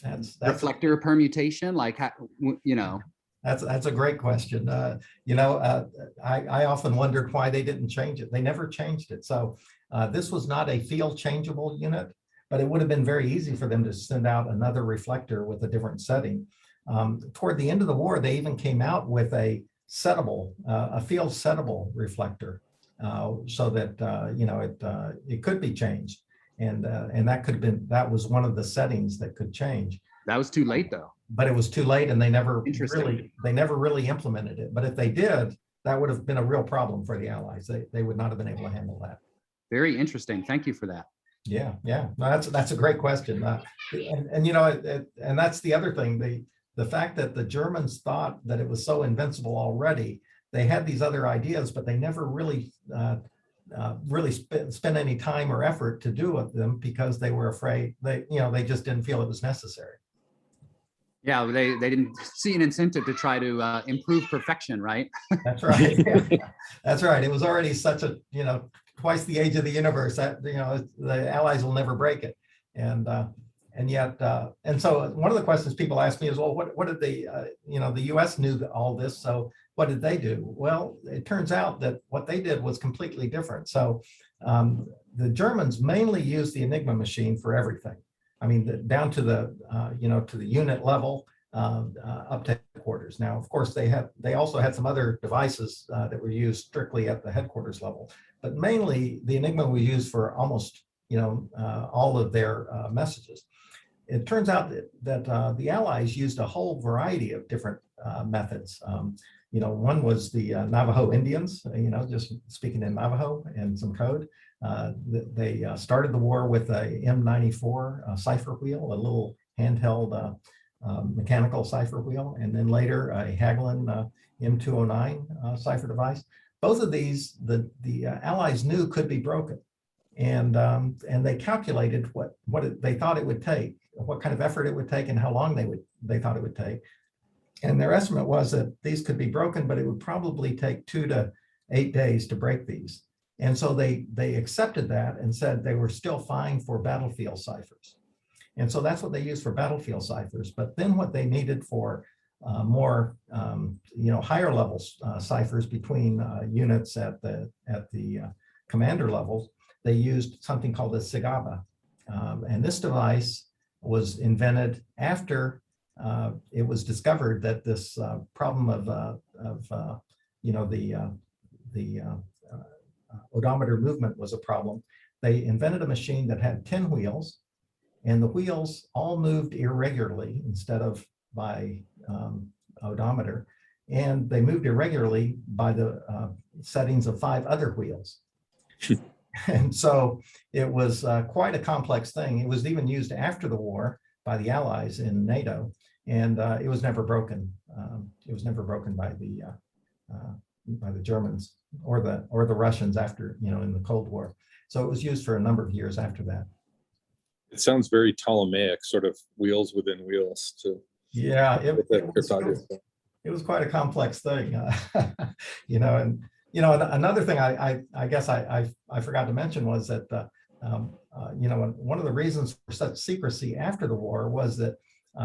That's reflector permutation? Like, That's a great question. I often wondered why they didn't change it. They never changed it. So this was not a field changeable unit, but it would have been very easy for them to send out another reflector with a different setting. Toward the end of the war, they even came out with a settable, a field settable reflector, so that it could be changed, and that was one of the settings that could change. that was too late though. But it was too late, and they never Interesting. really implemented it. But if they did, that would have been a real problem for the Allies. They would not have been able to handle that. Very interesting. Thank you for that. Yeah. No, that's a great question. And that's the other thing. The fact that the Germans thought that it was so invincible already, they had these other ideas, but they never really spent any time or effort to do with them because they were afraid. They just didn't feel it was necessary. Yeah, they didn't see an incentive to try to improve perfection, right? That's right. That's right. It was already such a, twice the age of the universe that, the Allies will never break it. And so one of the questions people ask me is, well, what did they, the US knew all this. So what did they do? Well, it turns out that what they did was completely different. So the Germans mainly used the Enigma machine for everything. I mean, down to the, to the unit level, up to headquarters. Now, of course, they also had some other devices that were used strictly at the headquarters level, but mainly the Enigma was used for almost, all of their messages. It turns out that the Allies used a whole variety of different methods. One was the Navajo Indians, just speaking in Navajo and some code. They started the war with a M94 cipher wheel, a little handheld mechanical cipher wheel, and then later a Hagelin M209 cipher device. Both of these, the Allies knew could be broken, and they calculated what they thought it would take, what kind of effort it would take, and how long they thought it would take. And their estimate was that these could be broken, but it would probably take 2 to 8 days to break these. And so they accepted that and said they were still fine for battlefield ciphers. And so that's what they used for battlefield ciphers. But then what they needed for more, higher level ciphers between units at the commander levels, they used something called a SIGABA. And this device was invented after it was discovered that this problem of the odometer movement was a problem. They invented a machine that had 10 wheels, and the wheels all moved irregularly instead of by odometer, and they moved irregularly by the settings of 5 other wheels. And so it was quite a complex thing. It was even used after the war by the Allies in NATO, and it was never broken. It was never broken by the Germans or the Russians after, in the Cold War. So it was used for a number of years after that. It sounds very Ptolemaic, sort of wheels within wheels too. Yeah, it was quite a complex thing, and another thing I guess I forgot to mention was that one of the reasons for such secrecy after the war was that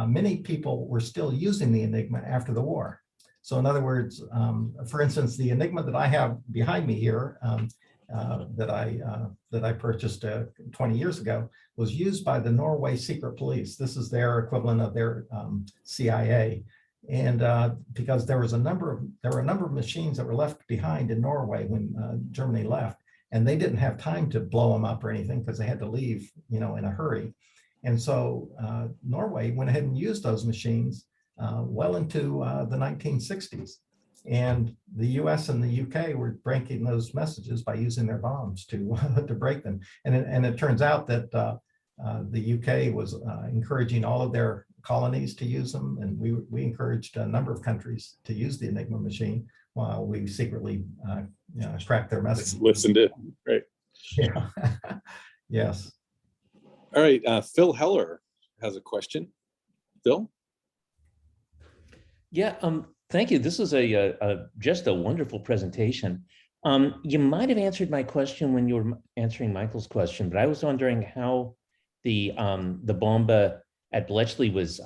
many people were still using the Enigma after the war. So in other words, for instance, the Enigma that I have behind me here, that I purchased 20 years ago, was used by the Norway secret police. This is their equivalent of their CIA. And because there were a number of machines that were left behind in Norway when Germany left, and they didn't have time to blow them up or anything because they had to leave, in a hurry. And so Norway went ahead and used those machines well into the 1960s. And the US and the UK were breaking those messages by using their bombs to, to break them. And it turns out that the UK was encouraging all of their colonies to use them. And we encouraged a number of countries to use the Enigma machine while we secretly tracked their messages. Listened to it, right? Yeah. Yes. All right, Phil Heller has a question. Phil? Yeah, thank you. This is just a wonderful presentation. You might have answered my question when you were answering Michael's question, but I was wondering how the bomba at Bletchley was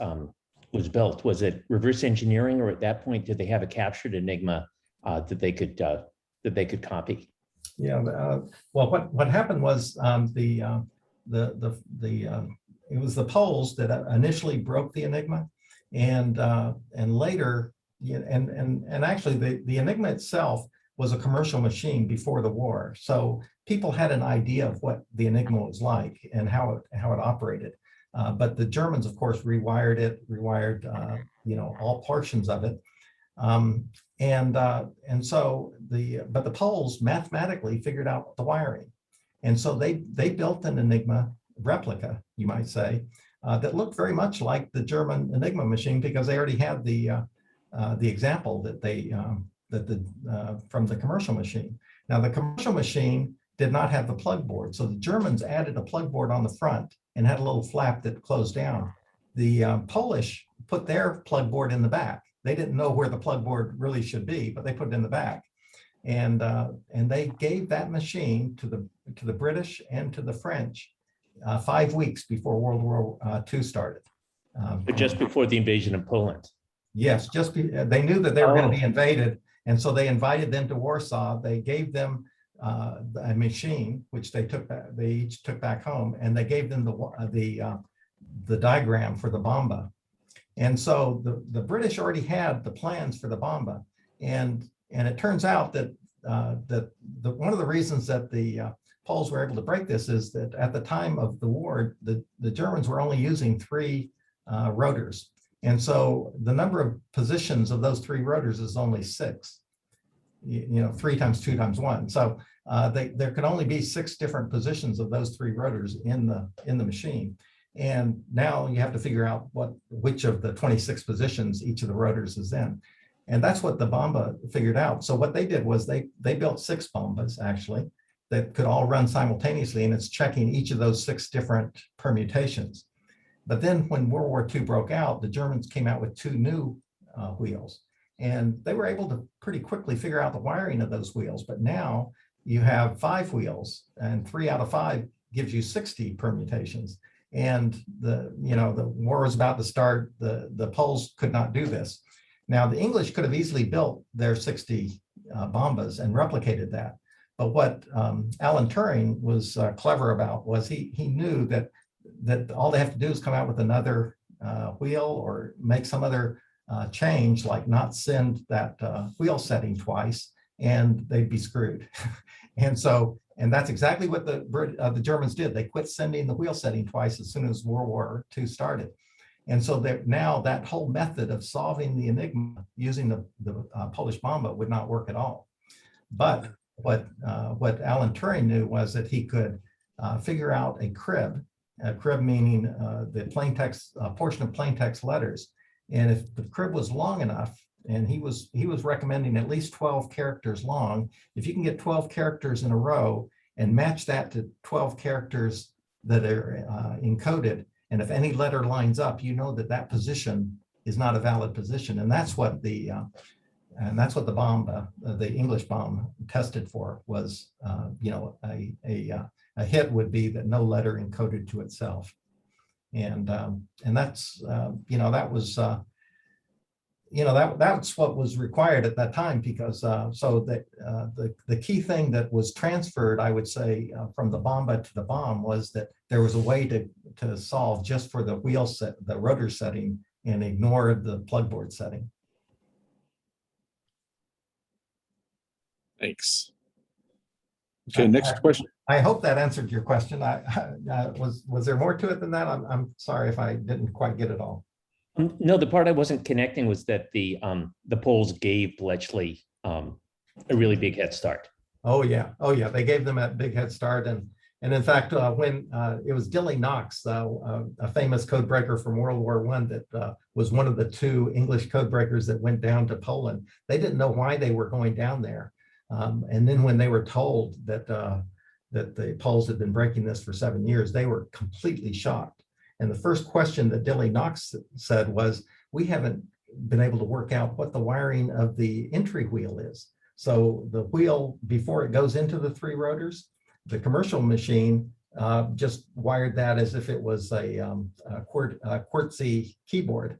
built. Was it reverse engineering, or at that point did they have a captured Enigma that they could copy? Yeah. Well, what happened was it was the Poles that initially broke the Enigma, and later, and actually the Enigma itself was a commercial machine before the war, so people had an idea of what the Enigma was like and how it operated. But the Germans, of course, rewired all portions of it. And so but the Poles mathematically figured out the wiring. And so they built an Enigma replica, you might say, that looked very much like the German Enigma machine, because they already had the example that from the commercial machine. Now the commercial machine did not have the plug board, so the Germans added a plug board on the front and had a little flap that closed down. The Polish put their plug board in the back. They didn't know where the plug board really should be, but they put it in the back. And they gave that machine to the British and to the French 5 weeks before World War II started. Just before the invasion of Poland. Yes, they knew that they were going to be invaded, and so they invited them to Warsaw. They gave them a machine, which they each took back home, and they gave them the diagram for the bomba. And so the British already had the plans for the bomba, and it turns out that one of the reasons that the Poles were able to break this is that at the time of the war, the Germans were only using 3 rotors. And so the number of positions of those 3 rotors is only 6, 3 times 2 times 1. So there could only be 6 different positions of those 3 rotors in the machine. And now you have to figure out which of the 26 positions each of the rotors is in. And that's what the bomba figured out. So what they did was they built 6 bombas, actually, that could all run simultaneously, and it's checking each of those 6 different permutations. But then when World War II broke out, the Germans came out with 2 new wheels, and they were able to pretty quickly figure out the wiring of those wheels. But now you have 5 wheels, and 3 out of 5 gives you 60 permutations. And the war was about to start. The Poles could not do this. Now the English could have easily built their 60 bombas and replicated that. But what Alan Turing was clever about was he knew that all they have to do is come out with another wheel or make some other change, like not send that wheel setting twice, and they'd be screwed. And that's exactly what the Germans did. They quit sending the wheel setting twice as soon as World War II started. And so now that whole method of solving the Enigma using the Polish bomba would not work at all. But what Alan Turing knew was that he could figure out a crib meaning the plain text portion of plain text letters. And if the crib was long enough, and he was recommending at least 12 characters long, if you can get 12 characters in a row and match that to 12 characters that are encoded, and if any letter lines up, you know that position is not a valid position. And that's what the bomb, the English bomb, tested for, was a hit would be that no letter encoded to itself. And that's that's what was required at that time, because the key thing that was transferred, I would say, from the bomba to the bomb was that there was a way to solve just for the wheel set, the rotor setting and ignored the plug board setting. Thanks. Okay, next question. I hope that answered your question. Was there more to it than that? I'm sorry if I didn't quite get it all. No, the part I wasn't connecting was that the Poles gave Bletchley a really big head start. Oh yeah, they gave them a big head start, and in fact, when it was Dilly Knox, a famous code breaker from World War I, that was one of the 2 English code breakers that went down to Poland. They didn't know why they were going down there, and then when they were told that that the Poles had been breaking this for 7 years, they were completely shocked. And the first question that Dilly Knox said was, "We haven't been able to work out what the wiring of the entry wheel is." So the wheel, before it goes into the 3 rotors, the commercial machine just wired that as if it was a QWERTY keyboard,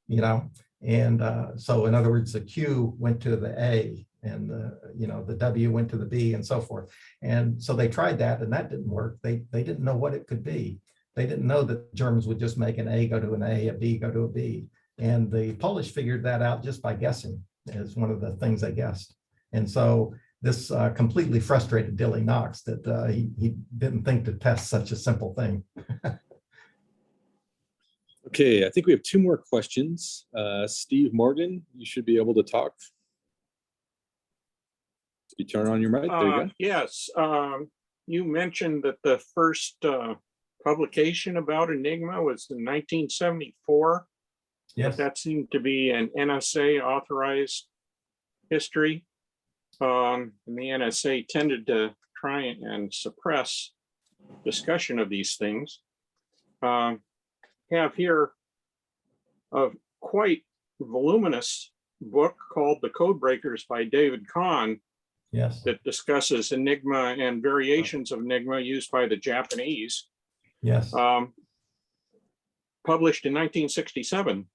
you know. And so in other words, the Q went to the A, and the W went to the B, and so forth. And so they tried that, and that didn't work. They didn't know what it could be. They didn't know that Germans would just make an A go to an A B go to a B. And the Polish figured that out just by guessing, as one of the things they guessed. And so this completely frustrated Dilly Knox, that he didn't think to test such a simple thing. Okay, I think we have 2 more questions. Steve Morgan, you should be able to talk. You turn on your mic. There you go. Yes, you mentioned that the first publication about Enigma was in 1974. Yes. That seemed to be an NSA authorized history. And the NSA tended to try and suppress discussion of these things. Have here a quite voluminous book called The Code Breakers by David Kahn, Yes. that discusses Enigma and variations of Enigma used by the Japanese, Yes. published in 1967.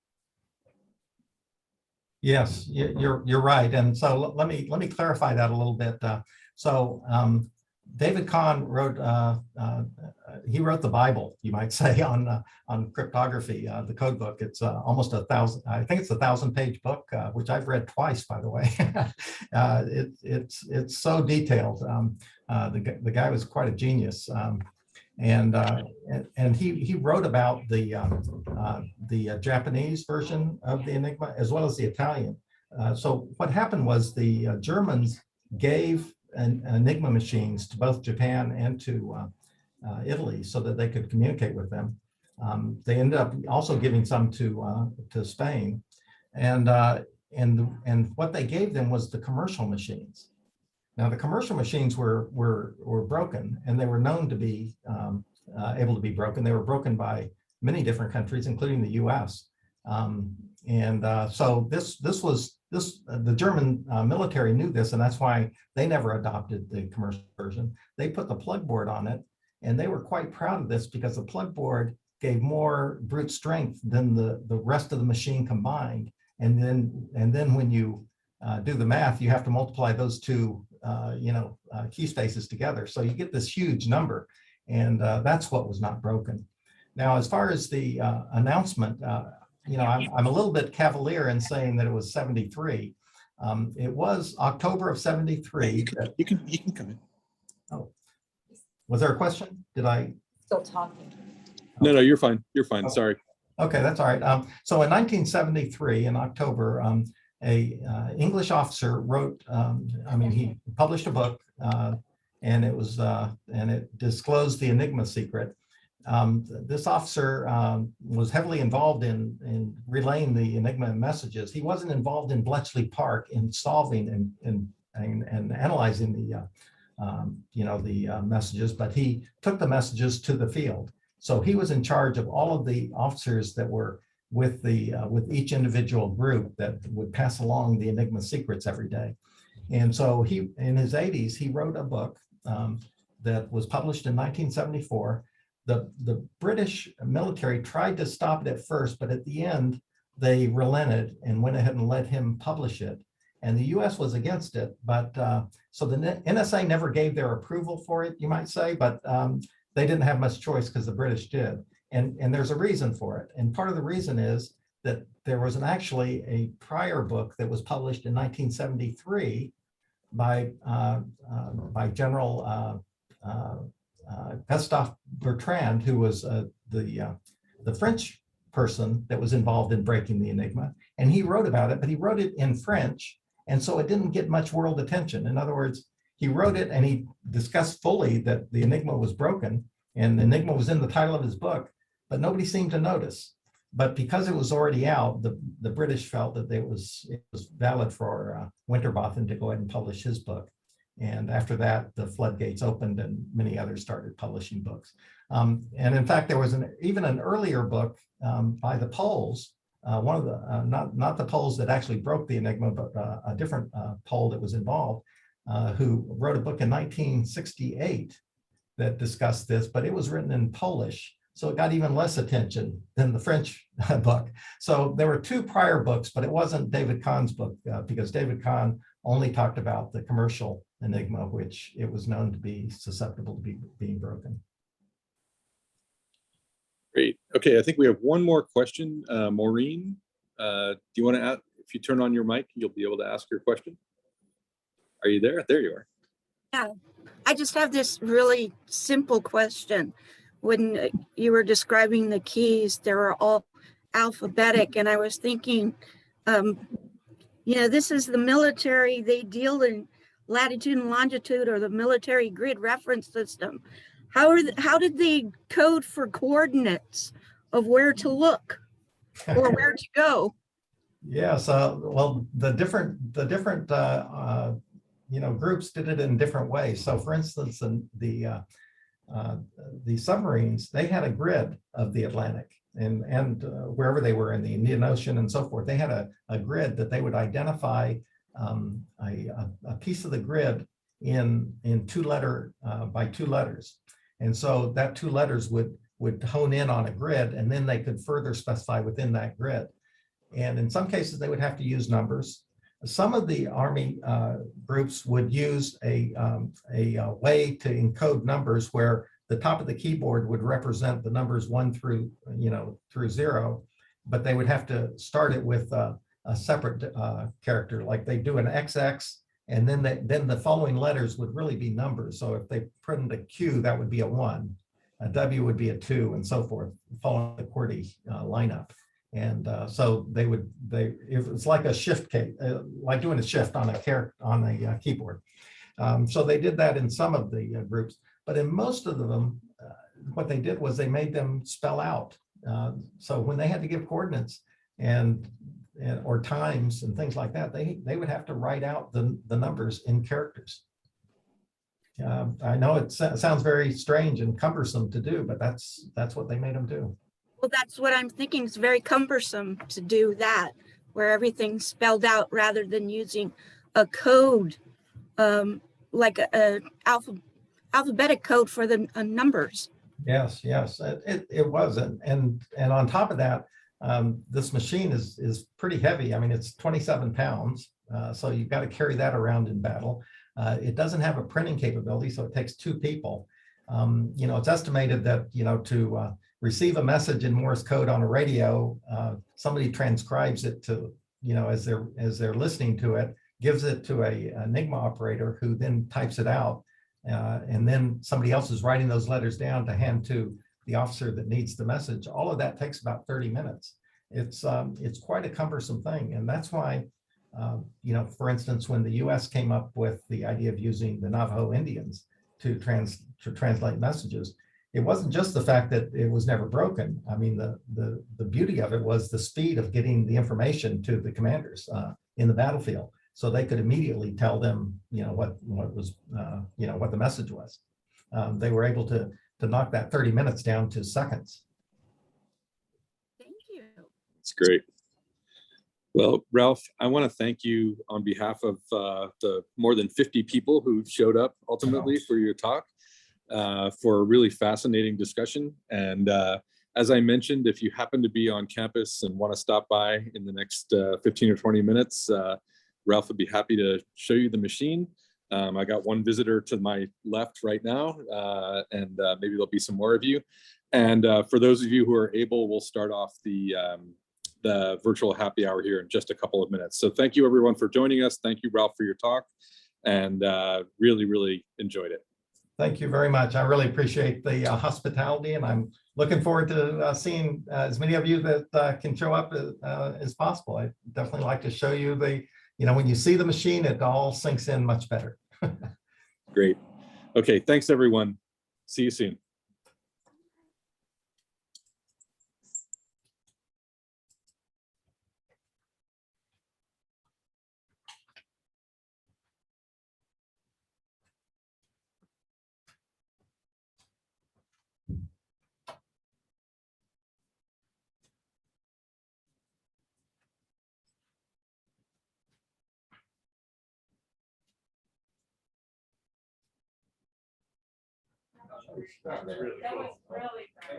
Yes, you're right. And so let me clarify that a little bit. David Kahn wrote he wrote the Bible, you might say, on cryptography, the code book. It's almost 1,000. I think it's a 1,000-page book, which I've read twice, by the way. It's so detailed. The guy was quite a genius. And he wrote about the Japanese version of the Enigma as well as the Italian. So what happened was the Germans gave Enigma machines to both Japan and to Italy so that they could communicate with them. They ended up also giving some to Spain, and what they gave them was the commercial machines. Now, the commercial machines were broken, and they were known to be able to be broken. They were broken by many different countries, including the U.S. So the German military knew this, and that's why they never adopted the commercial version. They put the plug board on it, and they were quite proud of this because the plug board gave more brute strength than the rest of the machine combined. And then when you do the math, you have to multiply those 2 key spaces together. So you get this huge number, and that's what was not broken. Now, as far as the announcement, I'm a little bit cavalier in saying that it was 73. It was October of 73. You can come in. Oh, was there a question? Did I? Still talking. No, you're fine. You're fine. Oh. Sorry. Okay, that's all right. So in 1973, in October, a English officer wrote, he published a book, and it disclosed the Enigma secret. This officer was heavily involved in relaying the Enigma messages. He wasn't involved in Bletchley Park in solving and analyzing the messages, but he took the messages to the field. So he was in charge of all of the officers that were with each individual group that would pass along the Enigma secrets every day. And so he, in his 80s, he wrote a book that was published in 1974. The British military tried to stop it at first, but at the end, they relented and went ahead and let him publish it. And the US was against it, but so the NSA never gave their approval for it, you might say, but they didn't have much choice because the British did. And there's a reason for it. And part of the reason is that there was actually a prior book that was published in 1973 by General Gustave Bertrand, who was the French person that was involved in breaking the Enigma. And he wrote about it, but he wrote it in French. And so it didn't get much world attention. In other words, he wrote it and he discussed fully that the Enigma was broken, and the Enigma was in the title of his book, but nobody seemed to notice. But because it was already out, the British felt that it was valid for Winterbotham to go ahead and publish his book. And after that, the floodgates opened and many others started publishing books. And in fact, there was even an earlier book by the Poles, one of the, not the Poles that actually broke the Enigma, but a different Pole that was involved, who wrote a book in 1968 that discussed this, but it was written in Polish. So it got even less attention than the French book. So there were two prior books, but it wasn't David Kahn's book because David Kahn only talked about the commercial Enigma, which it was known to be susceptible to being broken. Great. Okay, I think we have one more question. Maureen, do you want to ask? If you turn on your mic, you'll be able to ask your question. Are you there? There you are. Yeah, I just have this really simple question. When you were describing the keys, they were all alphabetic, and I was thinking, this is the military, they deal in latitude and longitude, or the military grid reference system. How did they code for coordinates of where to look or where to go? Yes, well, the different groups did it in different ways. So for instance, the submarines, they had a grid of the Atlantic and wherever they were in the Indian Ocean and so forth, they had a grid that they would identify a piece of the grid in by two letters. And so that two letters would hone in on a grid, and then they could further specify within that grid. And in some cases, they would have to use numbers. Some of the Army groups would use a way to encode numbers where the top of the keyboard would represent the numbers 1 through 0, but they would have to start it with a separate character, like they do an XX, and then the following letters would really be numbers. So if they printed a Q, that would be a 1, a W would be a 2, and so forth, following the QWERTY lineup. And so it was like a shift key, like doing a shift on a keyboard. So they did that in some of the groups, but in most of them, what they did was they made them spell out. So when they had to give coordinates or times and things like that, they would have to write out the numbers in characters. I know it sounds very strange and cumbersome to do, but that's what they made them do. Well, that's what I'm thinking. It's very cumbersome to do that, where everything's spelled out rather than using a code, like a alphabetic code for the numbers. Yes, it was, and on top of that, this machine is pretty heavy. I mean, it's 27 pounds, so you've got to carry that around in battle. It doesn't have a printing capability, so it takes 2 people. It's estimated that to receive a message in Morse code on a radio, somebody transcribes it to, as they're listening to it, gives it to a Enigma operator who then types it out. And then somebody else is writing those letters down to hand to the officer that needs the message. All of that takes about 30 minutes. It's quite a cumbersome thing. And that's why, for instance, when the US came up with the idea of using the Navajo Indians to translate messages, it wasn't just the fact that it was never broken. I mean, the beauty of it was the speed of getting the information to the commanders in the battlefield, so they could immediately tell them, what was, what the message was. They were able to knock that 30 minutes down to seconds. Thank you. That's great. Well, Ralph, I want to thank you on behalf of the more than 50 people who showed up ultimately for your talk. For a really fascinating discussion. And as I mentioned, if you happen to be on campus and want to stop by in the next 15 or 20 minutes, Ralph would be happy to show you the machine. I got one visitor to my left right now, and maybe there'll be some more of you. And for those of you who are able, we'll start off the the virtual happy hour here in just a couple of minutes. So thank you everyone for joining us. Thank you, Ralph, for your talk, and really, really enjoyed it. Thank you very much. I really appreciate the hospitality, and I'm looking forward to seeing as many of you that can show up as possible. I definitely like to show you the, when you see the machine, it all sinks in much better. Great. Okay, thanks everyone. See you soon.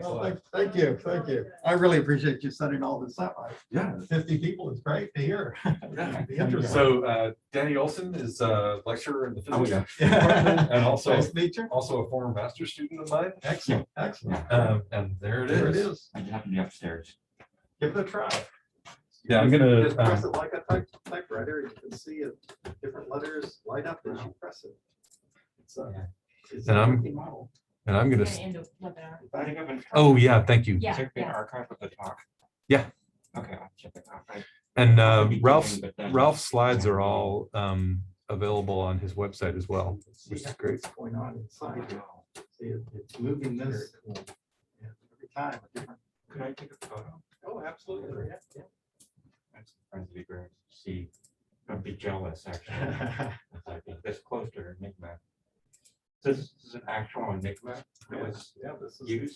Well, thank you. I really appreciate you setting all this up. Yeah. 50 people is great to hear. So Danny Olson is a lecturer in the physics yeah. department and Nice to meet you. also a former master's student of mine. Excellent. And there it There it is. is. I happen to be upstairs. Give it a try. Yeah, I'm gonna. Just press it like a typewriter. You can see it, different letters light up as you press it. It's And I'm- a working model. And I'm gonna. I think I've been. Oh yeah, thank you. Check the archive of the talk. Yeah. Okay, I'll check it out. And I'll be Ralph's doing, but then- slides are all available on his website as well, which is great. What's going on inside. See, it's moving this. Yeah, every time. A different. Could I take a photo? Oh, absolutely. Yeah. That's friends of the see. I'd be jealous actually. I think this close to Enigma. This is an actual Enigma that was Yeah, this is. used.